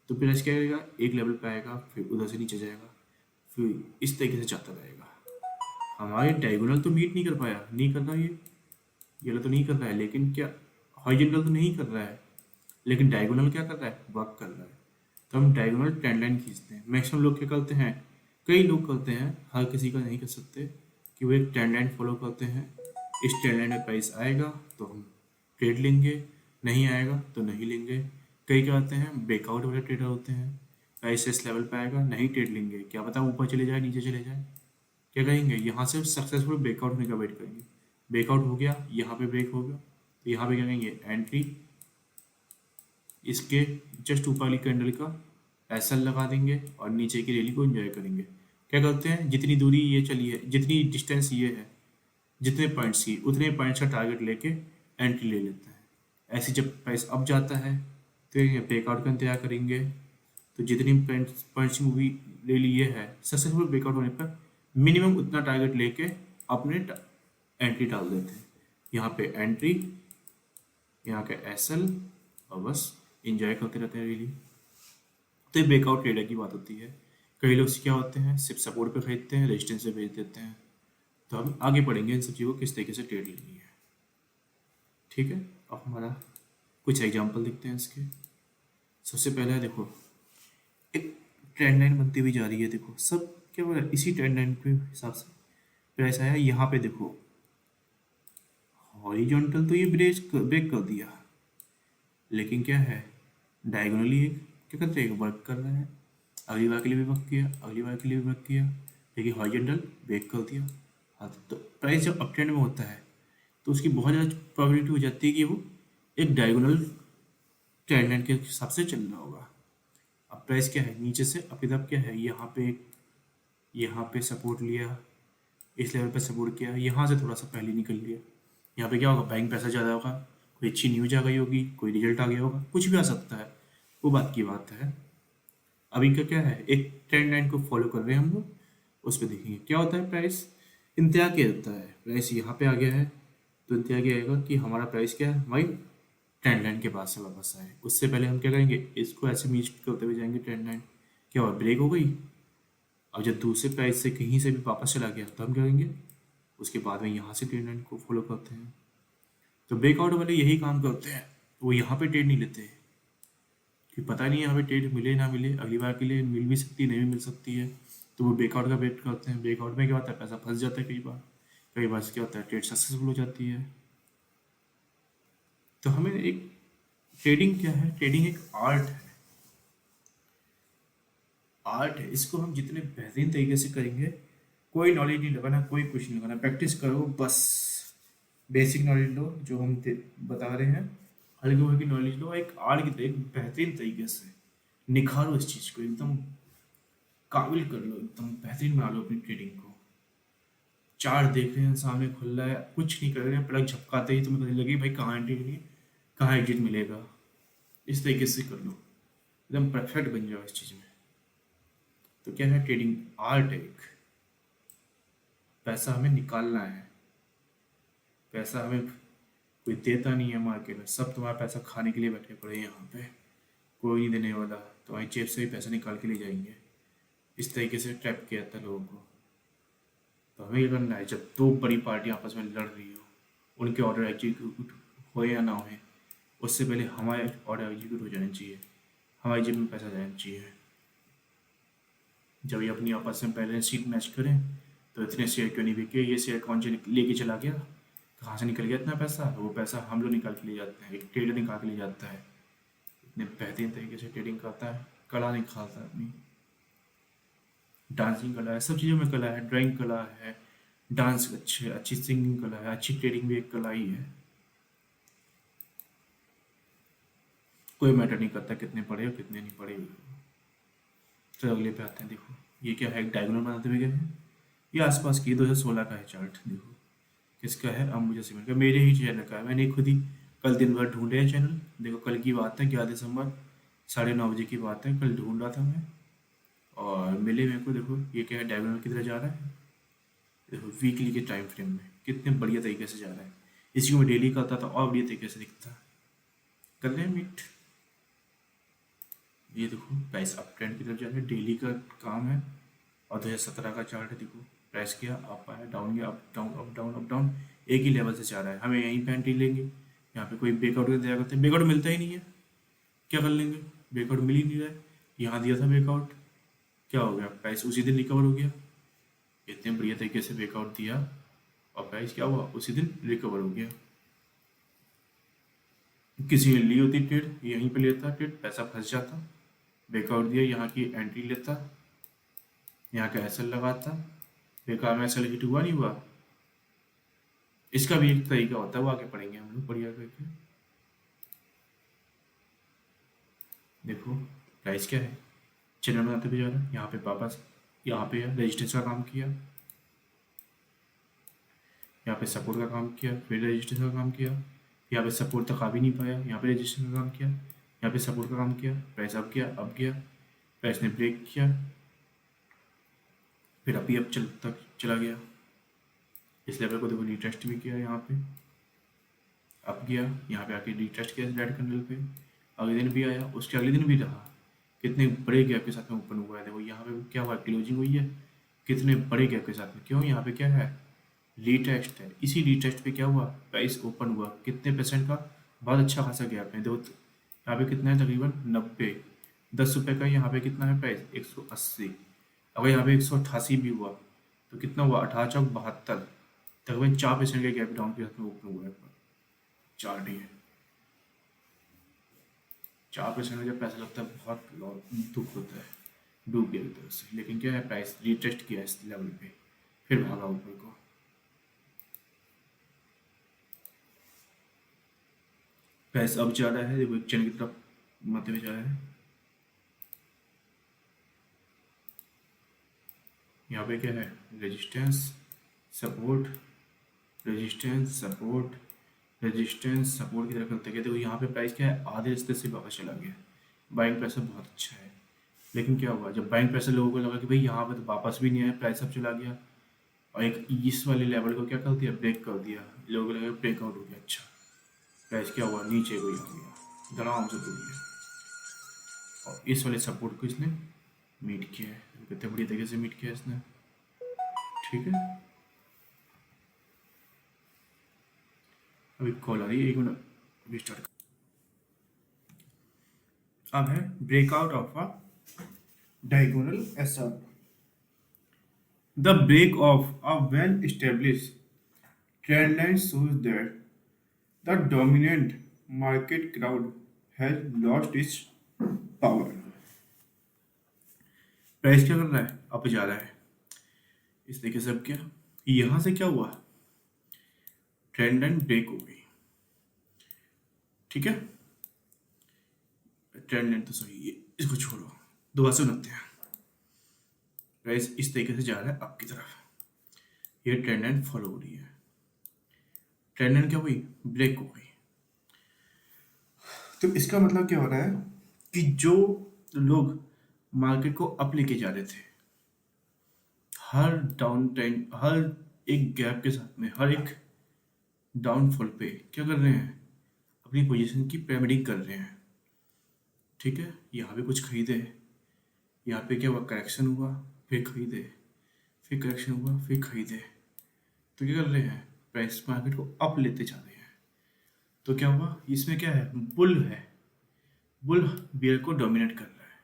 तो प्राइस क्या करेगा, एक लेवल पे आएगा, फिर उधर से नीचे जाएगा, फिर इस तरीके से जाता रहेगा। हमारे डायगोनल तो मीट नहीं कर पाया, नहीं कर रहा, ये तो नहीं कर रहा है, लेकिन क्या हॉरिजॉन्टल तो नहीं कर रहा है, लेकिन डायगोनल क्या कर रहा है, वर्क कर रहा है। तो हम डायगोनल ट्रेंड लाइन खींचते हैं। मैक्सिमम लोग क्या करते हैं, कई लोग करते हैं, हर किसी का नहीं कर सकते, कि वो एक ट्रेंड लाइन फॉलो करते हैं। इस ट्रेंड लाइन में प्राइस आएगा तो हम ट्रेड लेंगे, नहीं आएगा तो नहीं लेंगे। कई क्या होते हैं, ब्रेकआउट वाले ट्रेडर होते हैं, ऐसे इस लेवल पे आएगा नहीं ट्रेड लेंगे, क्या पता ऊपर चले जाए नीचे चले जाए, क्या करेंगे यहाँ से सक्सेसफुल ब्रेकआउट होने का वेट करेंगे। ब्रेकआउट हो गया, यहाँ पे ब्रेक हो गया, तो यहाँ पे क्या करेंगे, एंट्री इसके जस्ट ऊपर वाली कैंडल का एसएल लगा देंगे और नीचे की रैली को एंजॉय करेंगे। क्या करते हैं, जितनी दूरी ये चली है, जितनी डिस्टेंस ये है, जितने पॉइंट्स की उतने पॉइंट्स का टारगेट लेके एंट्री ले लेते हैं। ऐसे जब प्राइस अप जाता है तो ये ब्रेकआउट का इंतजार करेंगे। तो जितनी पॉइंट्स की मूवी रैली ये है, सक्सेसफुल ब्रेकआउट होने पर मिनिमम उतना टारगेट लेके अपने एंट्री डाल देते हैं। यहाँ पे एंट्री, यहाँ का एसएल, और बस इंजॉय करते रहते हैं रैली। तो ये ब्रेकआउट ट्रेडर की बात होती है। कई लोग क्या होते हैं, सिर्फ सपोर्ट पे खरीदते हैं, रेजिस्टेंस पे बेच देते हैं। तो हम आगे पढ़ेंगे इन सब चीज़ों को किस तरीके से ट्रेड लेनी है। ठीक है, अब हमारा कुछ एग्जांपल देखते हैं इसके। सबसे पहला है, देखो एक ट्रेंड लाइन बनती हुई जा रही है, देखो सब क्या हो रहा है, इसी ट्रेंड लाइन के हिसाब से प्राइस आया। यहाँ पे देखो हॉरिजॉन्टल तो ये ब्रेक कर दिया, लेकिन क्या है, डायगोनली एक क्या करते हैं, वर्क कर रहा है। अगली बार के लिए भी वर्क किया, अगली बार के लिए भी वर्क किया, लेकिन हॉरिजॉन्टल ब्रेक कर दिया। हाँ, तो प्राइस जब अप ट्रेंड में होता है तो उसकी बहुत ज़्यादा प्रोबेबिलिटी हो जाती है कि वो एक डायगोनल ट्रेंड लाइन के हिसाब से चल रहा होगा। अब प्राइस क्या है, नीचे से अप इधर क्या है, यहाँ पे सपोर्ट लिया, इस लेवल पे सपोर्ट किया, यहाँ से थोड़ा सा पहले निकल लिया। यहाँ पे क्या होगा, बैंक पैसा ज़्यादा होगा, कोई अच्छी न्यूज आ गई होगी, कोई रिजल्ट आ गया होगा, कुछ भी आ सकता है, वो बात की बात है। अभी का क्या है, एक ट्रेंड लाइन को फॉलो कर रहे हैं हम लोग, उस पर देखेंगे क्या होता है। प्राइस इंतजार क्या होता है, प्राइस यहाँ पे आ गया है तो इंतजार क्या आएगा कि हमारा प्राइस क्या है, भाई ट्रेंड लाइन के पास से वापस आए। उससे पहले हम क्या करेंगे, इसको ऐसे मीट करते हुए जाएंगे, ट्रेंड लाइन क्या हुआ, ब्रेक हो गई। अब जब दूसरे प्राइस से कहीं से भी वापस चला गया तो हम क्या करेंगे, उसके बाद में यहाँ से ट्रेंड लाइन को फॉलो करते हैं। तो ब्रेकआउट वाले यही काम करते हैं, वो यहाँ पे ट्रेड नहीं लेते कि पता नहीं यहाँ पे ट्रेड मिले ना मिले, अगली बार के लिए मिल भी सकती है, नहीं भी मिल सकती है, तो वो ब्रेकआउट का वेट करते हैं। ब्रेकआउट में क्या होता है, पैसा फंस जाता है कई बार क्या होता है, ट्रेड सक्सेसफुल हो जाती है। तो हमें एक ट्रेडिंग क्या है, ट्रेडिंग एक आर्ट है, आर्ट है। इसको हम जितने बेहतरीन तरीके से करेंगे, कोई नॉलेज नहीं लगाना, कोई कुछ नहीं लगाना, प्रैक्टिस करो बस। बेसिक नॉलेज लो जो हम बता रहे हैं, हल्की हल्की नॉलेज लो, एक आर्ट की तरह एक बेहतरीन तरीके से निखारो इस चीज़ को, एकदम काबिल कर लो, एकदम बेहतरीन बना लो अपनी ट्रेडिंग को। चार्ट देख रहे हैं, सामने खुल रहा है, कुछ नहीं कर रहे हैं, प्लग झपकाते ही तुम्हें पता लगे भाई कहाँ एंट्री लेनी है, कहाँ एग्जिट मिलेगा। इस तरीके से कर लो, एकदम परफेक्ट बन जाओ इस चीज़ में। तो क्या है, ट्रेडिंग आर्ट है एक। पैसा हमें निकालना है, पैसा हमें कोई देता नहीं है मार्केट में, सब तुम्हारा पैसा खाने के लिए बैठे पड़े हैं यहाँ पे, कोई नहीं देने वाला, तुम्हारी जेब से भी पैसा निकाल के ले जाएंगे। इस तरीके से ट्रैप किया जाता है लोगों को। तो हमें ये करना है, जब दो बड़ी पार्टी आपस में लड़ रही हो, उनके ऑर्डर एग्जीक्यूट हो या ना हो, उससे पहले हमारे ऑर्डर एग्जीक्यूट हो जाने चाहिए, हमारी जेब में पैसा जाना चाहिए। जब ये अपनी आपस में बैलेंस शीट मैच करें तो इतने शेयर क्यों नहीं बिके, ये शेयर कौन से लेके चला गया, कहाँ से निकल गया इतना पैसा, तो वो पैसा हम लोग निकाल के ले जाते हैं, एक ट्रेडर निकाल के ले जाता है। इतने बेहतरीन तरीके से ट्रेडिंग करता है, कला निखारता है अपनी। डांसिंग कला है, सब चीज़ों में कला है, ड्राइंग कला है, डांस अच्छी सिंगिंग कला है, अच्छी ट्रेडिंग भी एक कला ही है। कोई मैटर नहीं करता कितने पढ़े और कितने नहीं पढ़े। तो अगले पे आते हैं, देखो ये क्या है, एक डायगोनल बनाते हुए गए हैं, ये आसपास की 2016 का है चार्ट। देखो किसका है, अंबुजा सीमेंट का, मेरे ही चैनल का है, मैंने खुद ही कल दिन भर ढूंढे हैं चैनल। देखो कल की बात है, 11 दिसंबर 9:30 बजे की बात है, कल ढूंढ रहा था मैं और मिले मेरे को। देखो ये क्या है, डायगोनल की तरह जा रहा है, देखो वीकली के टाइम फ्रेम में कितने बढ़िया तरीके से जा रहा है। इसी को मैं डेली करता था और बढ़िया तरीके से दिखता। कर रहे हैं मीट, ये देखो प्राइस अप ट्रेंड की तरफ जा रहा है, डेली का काम है। और 2017 का चार्ट है, देखो प्राइस किया, अप आया, डाउन गया, up down up down up down, एक ही लेवल से जा रहा है। हमें यहीं पे एंट्री लेंगे, यहाँ पे कोई ब्रेकआउट दिया करते हैं, ब्रेकआउट मिलता ही नहीं है, क्या कर लेंगे, ब्रेकआउट मिल ही नहीं रहा है। यहाँ दिया था ब्रेकआउट, क्या हो गया, प्राइस उसी दिन रिकवर हो गया, इतने बढ़िया तरीके से ब्रेकआउट दिया और प्राइस क्या हुआ, उसी दिन रिकवर हो गया। किसी ने ली होती ट्रेड, यहीं पे लेता ट्रेड, पैसा फंस जाता, ब्रेकआउट दिया, यहाँ की एंट्री लेता, यहाँ का एसएल लगाता, बेकार में एसएल हिट हुआ नहीं हुआ। इसका भी एक तरीका होता है, वो आगे पढ़ेंगे हम लोग बढ़िया करके। देखो प्राइस क्या है, चैनल बनाते हुए जा रहा है, यहाँ पे वापस यहाँ पे रेजिस्टेंस का काम किया, यहाँ पे सपोर्ट का काम किया, फिर रेजिस्टेंस का काम किया, यहाँ पे सपोर्ट तक आ भी नहीं पाया, यहाँ पे रेजिस्टेंस का काम किया, यहाँ पे सपोर्ट का काम किया, प्राइस अप किया, अप गया, प्राइस ने ब्रेक किया, फिर अभी अब चला गया, इस लेवल को देखो रिटेस्ट भी किया, यहाँ पे अप गया, यहाँ पे आके रिटेस्ट किया रेड कैंडल पे, अगले दिन भी आया, उसके अगले दिन भी रहा, कितने बड़े गैप के साथ में ओपन हुआ है। देखो यहाँ पे क्या हुआ, क्लोजिंग हुई है कितने बड़े गैप के साथ में, क्यों, यहाँ पे क्या है, रीटेस्ट है, इसी रीटेस्ट पे क्या हुआ, प्राइस ओपन हुआ कितने परसेंट का, बहुत अच्छा खासा गैप है। देखो यहाँ पे कितना है, तकरीबन 90, 10 रुपये का, यहाँ पे कितना है प्राइस 180, अगर यहाँ पे 188 भी हुआ तो कितना हुआ, 18 चौक 72, तकरीबन 4% के गैप डाउन के साथ में ओपन हुआ है चार्ट ही है। 4% में जब पैसा लगता है बहुत दुख होता है, डूब गया एक तरह से, लेकिन क्या है, प्राइस रीटेस्ट किया इस लेवल पे, फिर भागा ऊपर को। प्राइस अब जा रहा है, देखो एक चैनल की तरफ मारते हुए जा रहा है, यहाँ पे क्या है, resistance support, resistance support, resistance support की तरफ चलते गए। देखो यहाँ पे प्राइस क्या है, आधे रास्ते से वापस चला गया, बाइंग प्रेशर बहुत अच्छा है, लेकिन क्या हुआ, जब बाइंग प्रेशर लोगों को लगा कि भाई यहाँ पे तो वापस भी नहीं आया, प्राइस अब चला गया, और एक इस वाले लेवल को क्या कर दिया, ब्रेक कर दिया, लोगों को लगा ब्रेकआउट हो गया, अच्छा प्राइस क्या हुआ, नीचे को ही आ गया, धड़ाम से टूट गया, और इस वाले सपोर्ट को इसने मीट किया है, कितने बढ़िया तरीके से मीट किया इसने, ठीक है। अभी कॉल आ रही है, एक मिनट अभी स्टार्ट। अब है breakout of a diagonal SR. The break of a well established trend line shows that the dominant market crowd has lost its power. Price क्या कर रहा है, अप जा रहा है, इस तरीके से अब क्या, यहां से क्या हुआ, ट्रेंड लाइन ब्रेक हो गई, ठीक है, ट्रेंड लाइन तो सही है, इसको छोड़ो, दोबारा से उनते हैं। प्राइस इस तरीके से जा रहा है अप की तरफ, ये ट्रेंड लाइन फॉलो हो रही है, ट्रेंड लाइन क्या हुई, ब्रेक हो गई। तो इसका मतलब क्या हो रहा है कि जो लोग मार्केट को अप लेके जा रहे थे, हर डाउन टाइम, हर एक गैप के साथ में, हर एक डाउनफॉल पे क्या कर रहे हैं, अपनी पोजीशन की पिरामिडिंग कर रहे हैं, ठीक है। यहाँ पे कुछ खरीदे, यहाँ पे क्या हुआ, करेक्शन हुआ, फिर खरीदे, फिर करेक्शन हुआ, फिर खरीदे, तो क्या कर रहे हैं, प्राइस मार्केट को अप लेते जा रहे हैं। तो क्या हुआ, इसमें क्या है, बुल है, बुल बियर को डोमिनेट कर रहा है,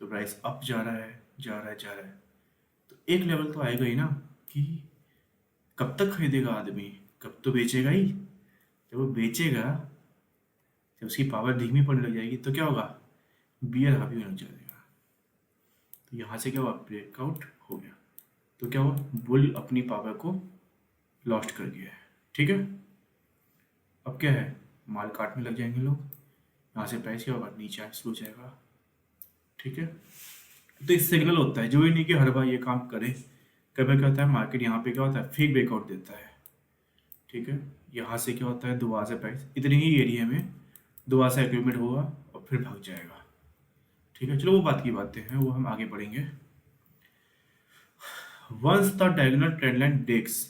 तो प्राइस अप जा रहा है, जा रहा है, जा रहा है, तो एक लेवल तो आएगा ही ना, कि कब तक खरीदेगा आदमी, कब तो बेचेगा ही, जब वो बेचेगा, जब उसकी पावर धीमी पड़ने लग जाएगी तो क्या होगा, बियर हावी होने लग जाएगा, तो यहाँ से क्या हुआ, ब्रेकआउट हो गया, तो क्या हुआ, बुल अपनी पावर को लॉस्ट कर गया है, ठीक है। अब क्या है, माल काटने लग जाएंगे लोग, यहाँ से प्राइस क्या होगा, नीचे शुरू हो जाएगा, ठीक है। तो एक सिग्नल होता है, जो ही नहीं कि हर बार ये काम करे, कभी क्या होता है, मार्केट यहाँ पे क्या होता है, फेक ब्रेकआउट देता है, ठीक है। यहाँ से क्या होता है, दोबारा से प्राइस इतने ही एरिया में दोबारा से एक्यूमुलेट होगा और फिर भाग जाएगा, ठीक है। चलो वो बात की बातें हैं, वो हम आगे पढ़ेंगे। Once the diagonal trend line breaks,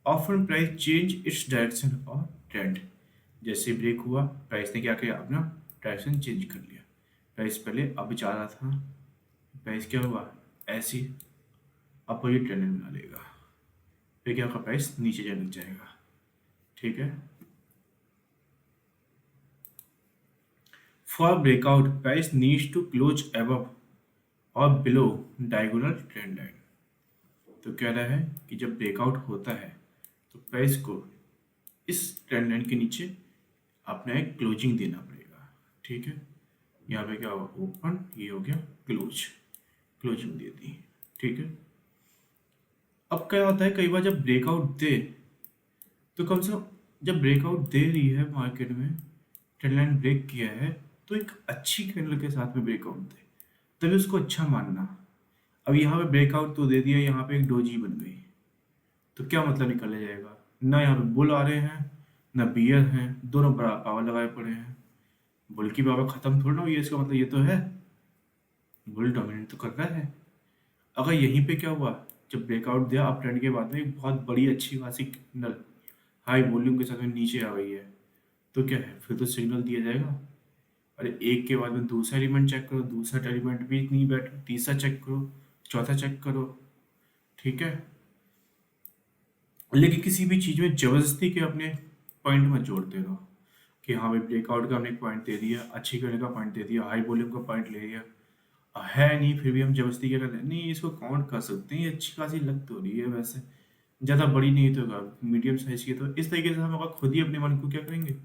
often price change its direction और ट्रेंड, जैसे ब्रेक हुआ, प्राइस ने क्या किया, अपना डायरेक्शन चेंज कर लिया, प्राइस पहले अब जा रहा था, प्राइस क्या हुआ, ऐसी अपोजिट ट्रेंड लाइन बना लेगा, फिर क्या होगा, प्राइस नीचे जाने लग जाएगा, ठीक है। For breakout price needs to close above और बिलो डायगोनल ट्रेंड लाइन, तो कह रहा है कि जब ब्रेकआउट होता है तो प्राइस को इस ट्रेंड लाइन के नीचे आपने एक क्लोजिंग देना पड़ेगा। ठीक है, यहाँ पे क्या होगा, ओपन, ये हो गया क्लोज, क्लोजिंग दे दी। ठीक है, अब क्या होता है कई बार जब ब्रेकआउट दे, तो कम से कम जब ब्रेकआउट दे रही है मार्केट में, ट्रेंड लाइन ब्रेक किया है, तो एक अच्छी कैंडल के साथ में ब्रेकआउट दे, तभी उसको अच्छा मानना। अब यहाँ पे ब्रेकआउट तो दे दिया, यहाँ पे एक डोजी बन गई, तो क्या मतलब निकल जाएगा, ना यहाँ पे बुल आ रहे हैं ना बियर हैं, दोनों बड़ा पावर लगाए पड़े हैं। बुल की पावर खत्म थोड़ा ना हुई है, इसका मतलब ये तो है बुल डोमिनेट तो कर रहा है। अगर यहीं पे क्या हुआ, जब ब्रेकआउट दिया अप ट्रेंड के बाद में एक बहुत बड़ी अच्छी खासी कैंडल हाई वॉल्यूम के साथ में नीचे आ गई है, तो क्या है, फिर तो सिग्नल दिया जाएगा। अरे एक के बाद में दूसरा एलिमेंट चेक करो, दूसरा एलिमेंट भी नहीं बैठ, तीसरा चेक करो, चौथा चेक करो। ठीक है, लेकिन किसी भी चीज़ में जबरदस्ती के अपने पॉइंट मत जोड़ते रहो कि हाँ भाई ब्रेकआउट का हमने एक पॉइंट दे दिया, अच्छी करने का पॉइंट दे दिया, हाई वॉल्यूम का पॉइंट ले लिया, है नहीं फिर भी हम जबरदस्ती क्या करते हैं, नहीं इसको काउंट कर सकते हैं, ये अच्छी खासी लग तो रही है वैसे, ज़्यादा बड़ी नहीं तो मीडियम साइज की, तो इस तरीके से हम अगर खुद ही अपने मन को क्या करेंगे,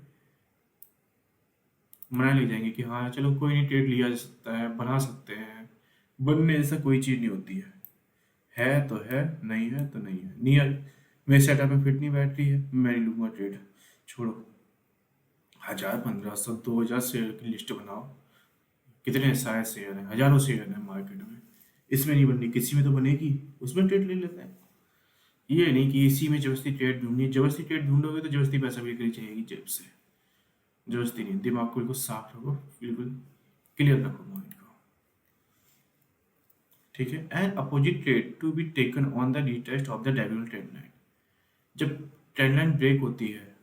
मनाने लग जाएंगे कि हाँ चलो कोई नहीं, ट्रेड लिया जा सकता है, बना सकते हैं। बनने जैसा कोई चीज़ नहीं होती है तो है, नहीं है तो नहीं है, नहीं है मेरे सेटअप में फिट नहीं बैठ रही है, मैं नहीं लूँगा ट्रेड, छोड़ो। 1000 1500 2000 शेयर की लिस्ट बनाओ, कितने सारे शेयर हैं, हजारों शेयर हैं मार्केट में, इसमें नहीं बननी किसी में तो बनेगी, उसमें ट्रेड ले लेते हैं। ये नहीं कि इसी में जबरदस्ती ट्रेड ढूंढनी है, जबरदस्ती ट्रेड ढूंढोगे तो जबरदस्ती पैसा भी निकल जाएगी जेब से। जबरदस्ती नहीं, दिमाग को बिल्कुल साफ रखो, बिल्कुल क्लियर रखो माइंड को। ठीक है, and opposite trade to be taken on the retest of the diagonal trend line. जब ट्रेंड लाइन ब्रेक होती है,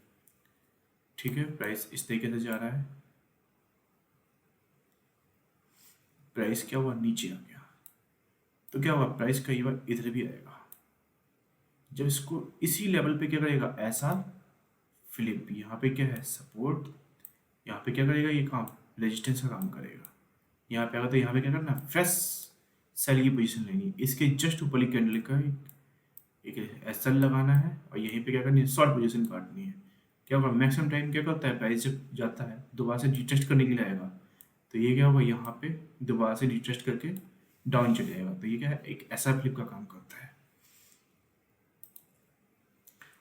ठीक है, प्राइस इस तरीके से जा रहा है, प्राइस क्या हुआ, नीचे आ गया, तो क्या हुआ, प्राइस कई बार इधर भी आएगा, जब इसको इसी लेवल पे क्या करेगा, ऐसा फ्लिप, यहाँ पे क्या है सपोर्ट, यहाँ पे क्या करेगा ये काम, रेजिस्टेंस का काम करेगा, यहाँ पे आएगा तो यहाँ पे क्या करना, फ्रेश सेल की पोजीशन लेनी, इसके जस्ट ऊपर कैंडल का एक एसएल लगाना है, और यहीं पे क्या करनी है, शॉर्ट पोजीशन काटनी है। क्या होगा, मैक्सिमम टाइम क्या करता है, प्राइस जब जाता है दोबारा से रिटेस्ट करने के लिए आएगा, तो ये क्या होगा, यहाँ पे दोबारा से रिटेस्ट करके डाउन चले जाएगा, तो ये क्या है, एक ऐसा फ्लिप का काम करता है।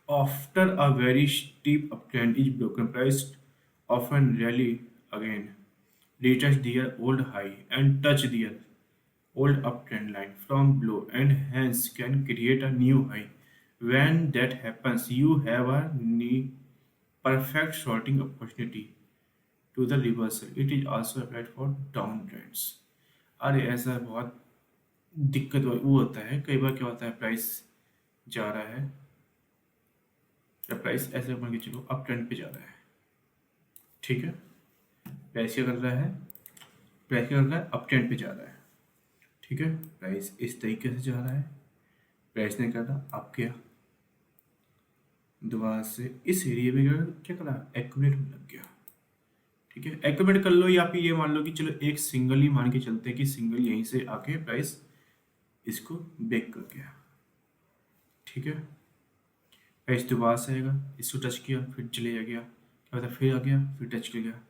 After a very steep uptrend is broken, price often rally again, retouch their old high and touch their old uptrend line from below, and hence can create a new high. When that happens, you have a perfect shorting opportunity to the reversal. It is also applied for downtrends. अरे ऐसा बहुत दिक्कत वो होता है, कई बार क्या होता है, प्राइस जा रहा है, या प्राइस ऐसे मान के चलो अप ट्रेंड पे जा रहा है, ठीक है, प्राइस क्या कर रहा है, प्राइस क्या कर रहा है, अप ट्रेंड पे जा रहा है, ठीक है, प्राइस इस तरीके से जा रहा है, प्राइस ने क्या था, अप गया, दोबारा से इस एरिया में क्या करा, एक्यूमुलेट होने लग गया। ठीक है, एक्यूमुलेट कर लो, या फिर ये मान लो कि चलो एक सिंगल ही मान के चलते हैं कि सिंगल यहीं से आके प्राइस इसको ब्रेक कर गया। ठीक है, प्राइस दोबारा से आएगा, इसको टच किया फिर चले गया, क्या होता है, फिर आ गया फिर टच कर गया,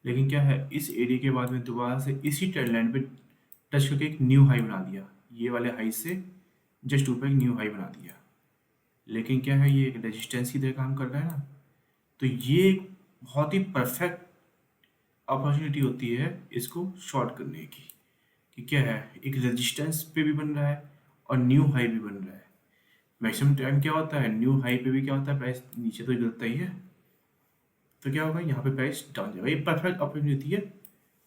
लेकिन क्या है, इस एरिया के बाद में दोबारा से इसी ट्रेंड लाइन पे टच करके एक न्यू हाई बना दिया, ये वाले हाई से जस्ट ऊपर एक न्यू हाई बना दिया, लेकिन क्या है, ये एक रेजिस्टेंस की तरह काम कर रहा है ना, तो ये एक बहुत ही परफेक्ट अपॉर्चुनिटी होती है इसको शॉर्ट करने की, कि क्या है, एक रेजिस्टेंस पे भी बन रहा है और न्यू हाई भी बन रहा है। मैक्सिमम टाइम क्या होता है, न्यू हाई पे भी क्या होता है, प्राइस नीचे तो गिरता ही है, तो क्या होगा, यहाँ पे प्राइस डाउन जाएगा, ये परफेक्ट अपॉर्चुनिटी है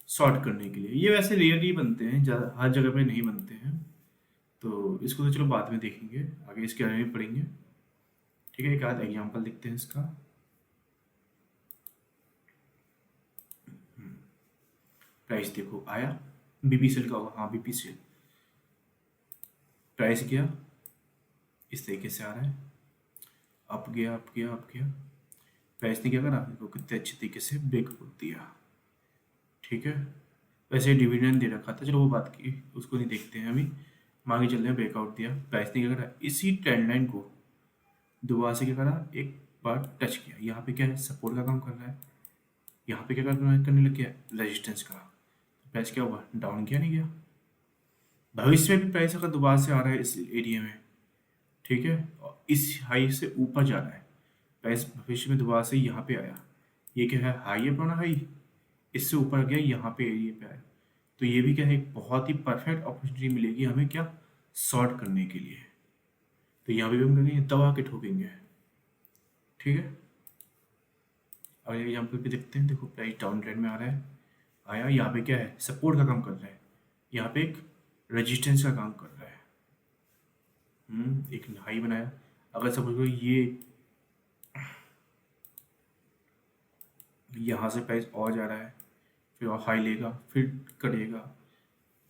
शॉर्ट करने के लिए। ये वैसे रेयरली बनते हैं, ज़्यादा हर जगह पे नहीं बनते हैं, तो इसको तो चलो बाद में देखेंगे, आगे इसके बारे में पढ़ेंगे। ठीक है, एक आध एग्जाम्पल देखते हैं इसका। प्राइस देखो आया, बीपीसीएल का होगा, हाँ बीपीसीएल, प्राइस गया इस तरीके से आ रहा है, अप गया अप गया अप गया, प्राइस ने क्या करा, आपको कितने अच्छे तरीके से ब्रेक कर दिया। ठीक है, वैसे डिविडेंड दे रखा था, चलो वो बात की उसको नहीं देखते हैं अभी, मांगे चल रहे हैं, ब्रेकआउट दिया, प्राइस ने क्या करा, इसी ट्रेंड लाइन को दोबारा से क्या करा, एक बार टच किया, यहाँ पे क्या है, सपोर्ट का काम कर रहा है, यहाँ पे क्या करने लग गया, रेजिस्टेंस का। प्राइस क्या हुआ, डाउन किया नहीं गया। भविष्य में भी प्राइस अगर दोबारा से आ रहा है इस एरिया में, ठीक है, और इस हाई से ऊपर जा रहा है प्राइस, भविष्य में दोबारा से यहाँ पे आया, ये क्या है, हाई है पुराना हाई, इससे ऊपर गया, यहाँ पे एरिया पे आया, तो ये भी क्या है, एक बहुत ही परफेक्ट अपॉर्चुनिटी मिलेगी हमें क्या, शॉर्ट करने के लिए। तो यहाँ पे भी हम करेंगे दबा के ठोकेंगे, ठीक है। और एग्जाम्पल पे देखते हैं, देखो प्राइस डाउन ट्रेंड में आ रहा है, आया, यहाँ पे क्या है, सपोर्ट का काम कर रहा है, यहाँ पे एक रेजिस्टेंस का काम कर रहा है। एक हाई बनाया, अगर सपोज करो ये यहाँ से प्राइस और जा रहा है, फिर और हाई लेगा, फिर कटेगा,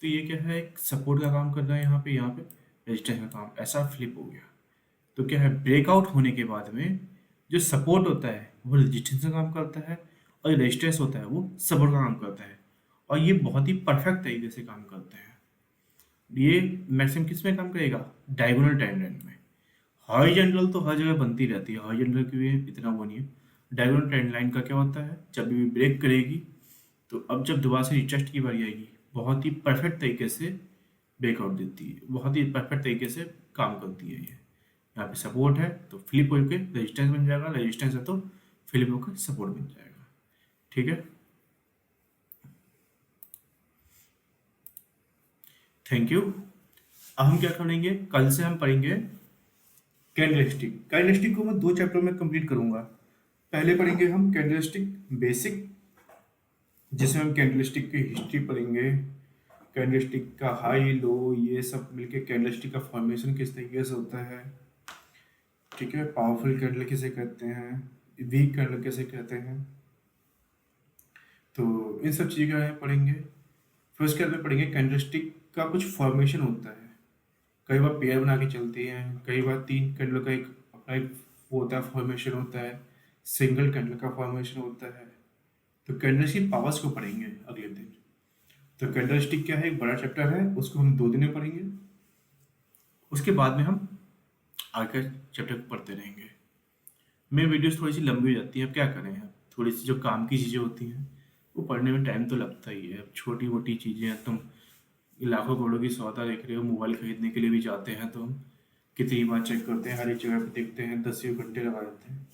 तो ये क्या है, एक सपोर्ट का काम कर रहा है, यहाँ पे रेजिस्टेंस का काम, ऐसा फ्लिप हो गया। तो क्या है, ब्रेकआउट होने के बाद में जो सपोर्ट होता है वो रेजिस्टेंस का काम करता है, और जो रेजिस्टेंस होता है वो सपोर्ट का काम करता है, और ये बहुत ही परफेक्ट तरीके से काम करते हैं। ये मैक्सिमम किस में काम करेगा, डायगोनल ट्रेंड में। हॉरिजॉन्टल तो हर जगह बनती रहती है, हॉरिजॉन्टल की भी इतना वो नहीं है। डायगोनल ट्रेंड लाइन का क्या होता है, जब भी ब्रेक करेगी तो अब जब दोबारा से रिटेस्ट की बारी आएगी, बहुत ही परफेक्ट तरीके से ब्रेकआउट देती है, बहुत ही परफेक्ट तरीके से काम करती है ये। यहाँ पे सपोर्ट है तो फ्लिप होकर रेजिस्टेंस बन जाएगा, रेजिस्टेंस है तो फ्लिप होकर सपोर्ट बन जाएगा, ठीक है। Thank you. अब हम क्या करेंगे, कल से हम पढ़ेंगे कैंडलस्टिक। कैंडलस्टिक को मैं 2 चैप्टर में कंप्लीट करूंगा। पहले पढ़ेंगे हम कैंडलस्टिक बेसिक, जिसमें हम कैंडलस्टिक की हिस्ट्री पढ़ेंगे, कैंडलस्टिक का हाई लो ये सब मिलके कैंडलस्टिक का फॉर्मेशन किस तरीके से होता है, ठीक है, पावरफुल कैंडल किसे कहते हैं, वीक कैंडल किसे कहते हैं, तो इन सब चीज़ों के बारे में पढ़ेंगे। फिर उसके बाद में पढ़ेंगे कैंडलस्टिक का कुछ फॉर्मेशन होता है, कई बार पेयर बना के चलती हैं, कई बार 3 कैंडल का एक अपना एक वो होता है, फॉर्मेशन होता है, सिंगल कैंडल का फॉर्मेशन होता है। तो कैंडलस्टिक पावर्स को पढ़ेंगे अगले दिन। तो कैंडलस्टिक क्या है, एक बड़ा चैप्टर है, उसको हम 2 दिन में पढ़ेंगे। उसके बाद में हम आगे चैप्टर पढ़ते रहेंगे। मेरी वीडियोस थोड़ी सी लंबी हो जाती हैं, अब क्या करें, अब थोड़ी सी जो काम की चीज़ें होती हैं वो पढ़ने में टाइम तो लगता ही है। अब छोटी मोटी चीज़ें हैं, तुम लाखों करोड़ों की सौदा देख रहे हो, मोबाइल खरीदने के लिए भी जाते हैं तो हम कितनी बार चेक करते हैं, हर एक जगह पे देखते हैं, 10 घंटे लगा देते हैं।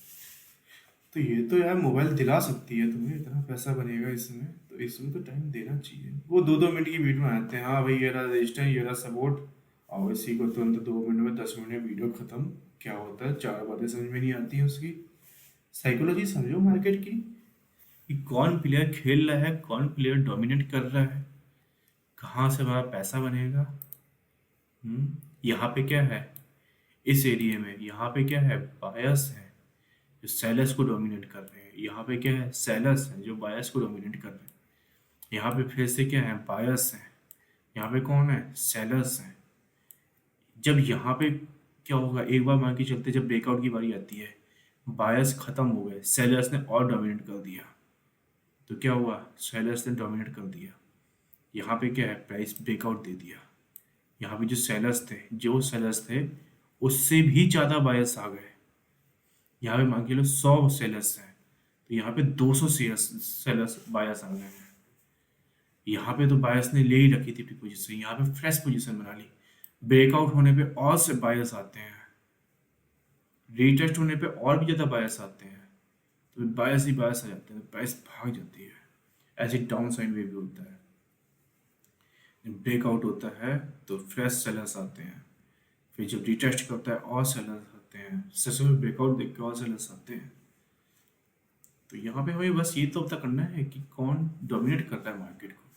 तो ये तो यार मोबाइल दिला सकती है तुम्हें, इतना पैसा बनेगा इसमें, तो इसमें तो टाइम देना चाहिए। वो 2-2 मिनट की वीडियो बनाते हैं, हाँ भाई ये रहा रजिस्टर, ये रहा सपोर्ट, और इसी को तुरंत 2 मिनट में 10 मिनट में वीडियो खत्म। क्या होता है, 4 बातें समझ में नहीं आती हैं उसकी। साइकोलॉजी समझो मार्केट की, कि कौन प्लेयर खेल रहा है, कौन प्लेयर डोमिनेट कर रहा है, कहाँ से हमारा पैसा बनेगा। यहाँ पे क्या है, इस एरिया में यहाँ पे क्या है, बायस है जो सेलर्स को डोमिनेट कर रहे हैं, यहाँ पे क्या है, सेलर्स हैं जो बायस को डोमिनेट कर रहे हैं, यहाँ पे फिर से क्या है, बायस हैं, यहाँ पे कौन है, सेलर्स हैं। जब यहाँ पे क्या होगा, एक बार मान के चलते जब ब्रेकआउट की बारी आती है, बायस खत्म हो गए, सेलर्स ने और डोमिनेट कर दिया, तो क्या हुआ, सेलर्स ने डोमिनेट कर दिया, यहाँ पे क्या है, प्राइस ब्रेकआउट दे दिया, यहाँ पे जो सेलर्स थे उससे भी ज़्यादा बायर्स आ गए। यहाँ पे मान के लो 100 सेलर्स हैं, तो यहाँ पे 200 सेलर्स बायर्स आ गए हैं। यहाँ पे तो बायर्स ने ले ही रखी थी अपनी पोजीशन, यहाँ पे फ्रेश पोजीशन बना ली, ब्रेकआउट होने पे और से बायर्स आते हैं, रीटेस्ट होने पे और भी ज़्यादा बायर्स आते हैं, तो बायर्स ही बायर्स आ जाते हैं, तो प्राइस भाग जाती है। ऐसे डाउन साइड वे भी होता है, ब्रेकआउट होता है तो फ्रेश सेलर्स आते हैं, फिर जब रिटेस्ट करता है और सेलर्स आते हैं, सेशन में ब्रेकआउट देख के और सेलर्स आते हैं। तो यहाँ पे हमें बस ये तो पता करना है कि कौन डोमिनेट करता है मार्केट को।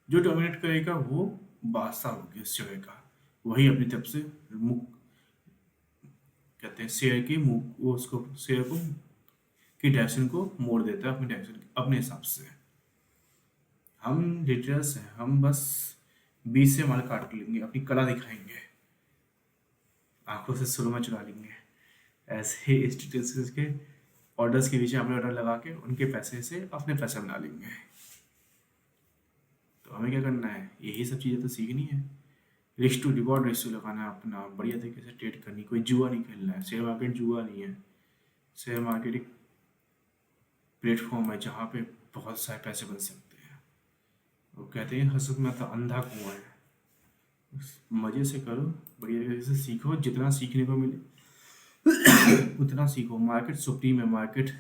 जो डोमिनेट करेगा वो बादशाह हो गया इस जगह का, वही अपनी तरफ से मुख कहते हैं शेयर की मुख, वो उसको शेयर को की डायरेक्शन को मोड़ देता है अपने डायरेक्शन अपने हिसाब से। हम डिटेल्स हैं, हम बस 20 से माल काट लेंगे, अपनी कला दिखाएंगे, आंखों से सुरमा चुरा लेंगे, ऐसे ही इंस्टीट्यूशंस के ऑर्डर्स के पीछे अपने ऑर्डर लगा के उनके पैसे से अपने पैसे बना लेंगे। तो हमें क्या करना है, यही सब चीज़ें तो सीखनी है। रिस्क टू रिवॉर्ड रेशियो लगाना है अपना, बढ़िया तरीके से ट्रेड करनी, कोई जुआ नहीं खेलना है। शेयर मार्केट जुआ नहीं है, शेयर मार्केट एक प्लेटफॉर्म है जहाँ पे बहुत सारे पैसे बन सकते हैं। वो कहते हैं हसत में तो अंधा कुआं है, मज़े से करो, बढ़िया तरीके से सीखो, जितना सीखने को मिले उतना सीखो। मार्केट सुप्रीम है। मार्केट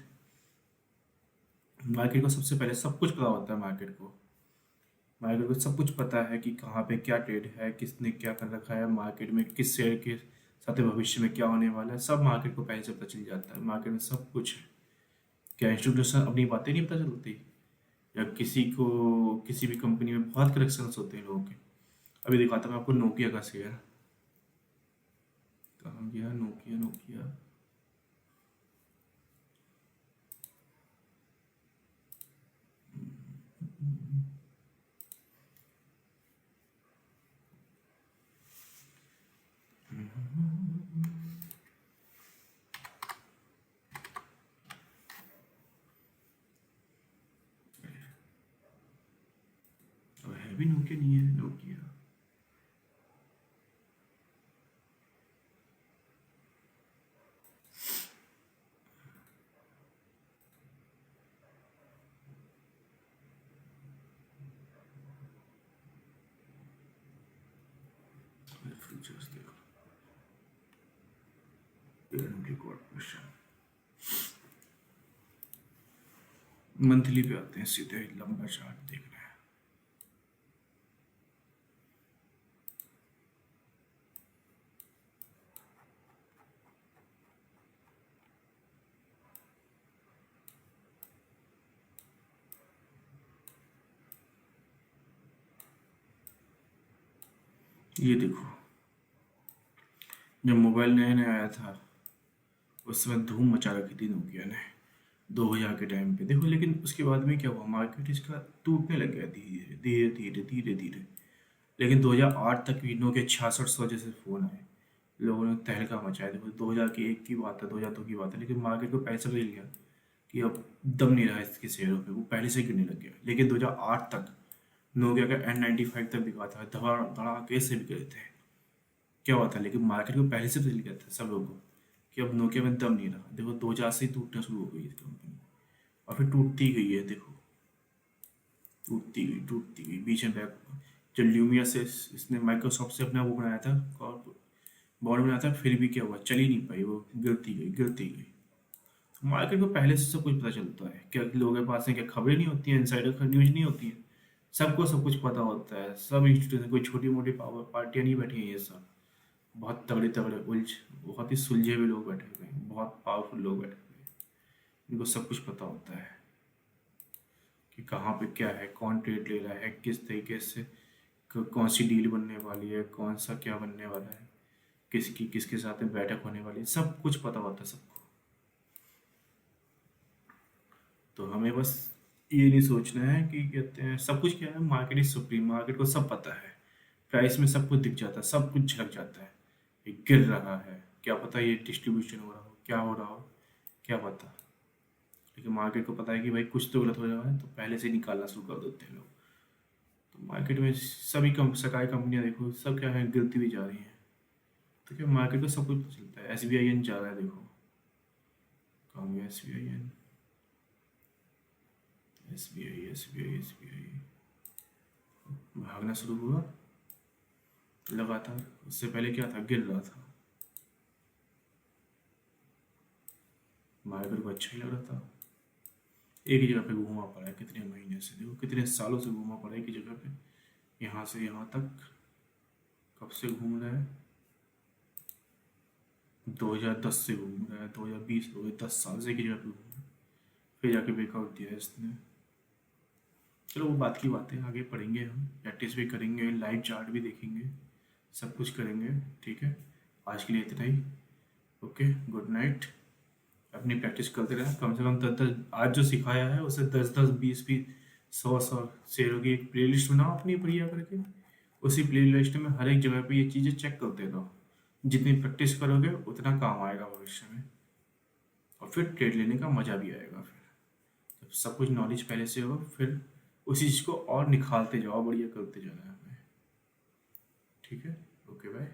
मार्केट को सबसे पहले सब कुछ पता होता है। मार्केट को सब कुछ पता है कि कहाँ पे क्या ट्रेड है, किसने क्या कर रखा है, मार्केट में किस शेयर के साथ भविष्य में क्या होने वाला है, सब मार्केट को पहले से पता चल जाता है। मार्केट में सब कुछ है। क्या इंस्टीट्यूशन अपनी बातें नहीं पता चलती? या किसी को किसी भी कंपनी में बहुत करेक्शंस होते हैं लोगों के। अभी दिखाता हूँ मैं आपको नोकिया का शेयर। कहाँ गया नोकिया? नोकिया अब है भी नोकिया, नहीं है नोकिया। फ्यूचर्स देखो, एएमडी कॉर्पोरेशन मंथली पे आते हैं सीधे, लंबा चार्ट देख रहे हैं। ये देखो, जब मोबाइल नया नया आया था उस समय धूम मचा रखी थी नोकिया ने 2000 के टाइम पे, देखो। लेकिन उसके बाद में क्या हुआ, मार्केट इसका टूटने लग गया धीरे धीरे धीरे धीरे धीरे। लेकिन 2008 तक भी नोकिया 6600 जैसे फ़ोन आए, लोगों ने तहलका मचाया। देखो 2001 की बात है, 2002 की बात है, लेकिन मार्केट को पैसा मिल गया कि अब दम नहीं रहा इसके शेयरों पे, वो पहले से गिरने लग गया। लेकिन 2008 तक नोकिया का N95 तक बिका था, धड़ाके से बिक रहे थे। क्या हुआ था, लेकिन मार्केट को पहले से मिल गया था सब लोगों को कि अब नोकिया में दम नहीं रहा। देखो 2000 से ही टूटना शुरू हो गई है कंपनी, और फिर टूटती गई है। देखो टूटती गई बीच में बैक। जो ल्यूमिया से इसने माइक्रोसॉफ्ट से अपना वो बनाया था, बॉन्ड बनाया था, फिर भी क्या हुआ, चल ही नहीं पाई, वो गिरती गई गिरती गई। मार्केट को पहले से सब कुछ पता चलता है। क्या लोगों के पास है, क्या खबरें नहीं होती हैं, इनसाइडर न्यूज नहीं होती है? सबको सब कुछ पता होता है। सब इंस्टीट्यूशन, कोई छोटी मोटी पावर पार्टियां नहीं बैठी हैं, ये सब बहुत तगड़े तगड़े बहुत ही सुलझे हुए लोग बैठे हुए हैं, बहुत पावरफुल लोग बैठे हुए हैं। इनको सब कुछ पता होता है कि कहाँ पे क्या है, कौन ट्रेड ले रहा है, किस तरीके से कौन सी डील बनने वाली है, कौन सा क्या बनने वाला है, किसकी किसके साथ में बैठक होने वाली है, सब कुछ पता होता है सबको। तो हमें बस ये नहीं सोचना है कि कहते हैं सब कुछ क्या है, मार्केट इज सुप्रीम। मार्केट को सब पता है, प्राइस में सब कुछ दिख जाता है, सब कुछ झलक जाता है। ये गिर रहा है, क्या पता ये डिस्ट्रीब्यूशन हो रहा हो, क्या हो रहा हो, क्या पता। लेकिन मार्केट को पता है कि भाई कुछ तो गलत हो रहा है, तो पहले से निकालना शुरू कर देते हैं लोग। तो मार्केट में सभी सरकारी कंपनियां देखो, सब क्या है, गिरती भी जा रही हैं। तो क्या मार्केट को सब कुछ पता चलता है। SBIN जा रहा है, देखो कहाँ गया SBIN। SBI भागना शुरू हुआ लगातार। उससे पहले क्या था, गिर रहा था। मार्केट को अच्छा ही लग रहा था, एक ही जगह पे घूमा पड़ा है कितने महीने से, देखो कितने सालों से घूमा पड़ा है एक ही जगह पे, यहाँ से यहाँ तक। कब से घूम रहा है, 2010 से घूम रहा है, 2020 हो गए, 10 साल से एक ही जगह पे घूम रहा है। फिर जाके ब्रेकआउट दिया है इसने। चलो वो बात की बातें आगे पढ़ेंगे, हम प्रैक्टिस भी करेंगे, लाइव चार्ट भी देखेंगे, सब कुछ करेंगे। ठीक है, आज के लिए इतना ही। Okay, good night. अपनी प्रैक्टिस करते रहें, कम से कम 10-10, आज जो सिखाया है उसे 10-10, 20-20, 100-100 शेयरों की एक प्लेलिस्ट बनाओ अपनी बढ़िया करके। उसी प्लेलिस्ट में हर एक जगह पे ये चीज़ें चेक करते रहो। जितनी प्रैक्टिस करोगे उतना काम आएगा भविष्य में, और फिर ट्रेड लेने का मज़ा भी आएगा। फिर जब सब कुछ नॉलेज पहले से हो, फिर उसी चीज़ को और निखारते जाओ, बढ़िया करते जाना है हमें। ठीक है, ओके बाय।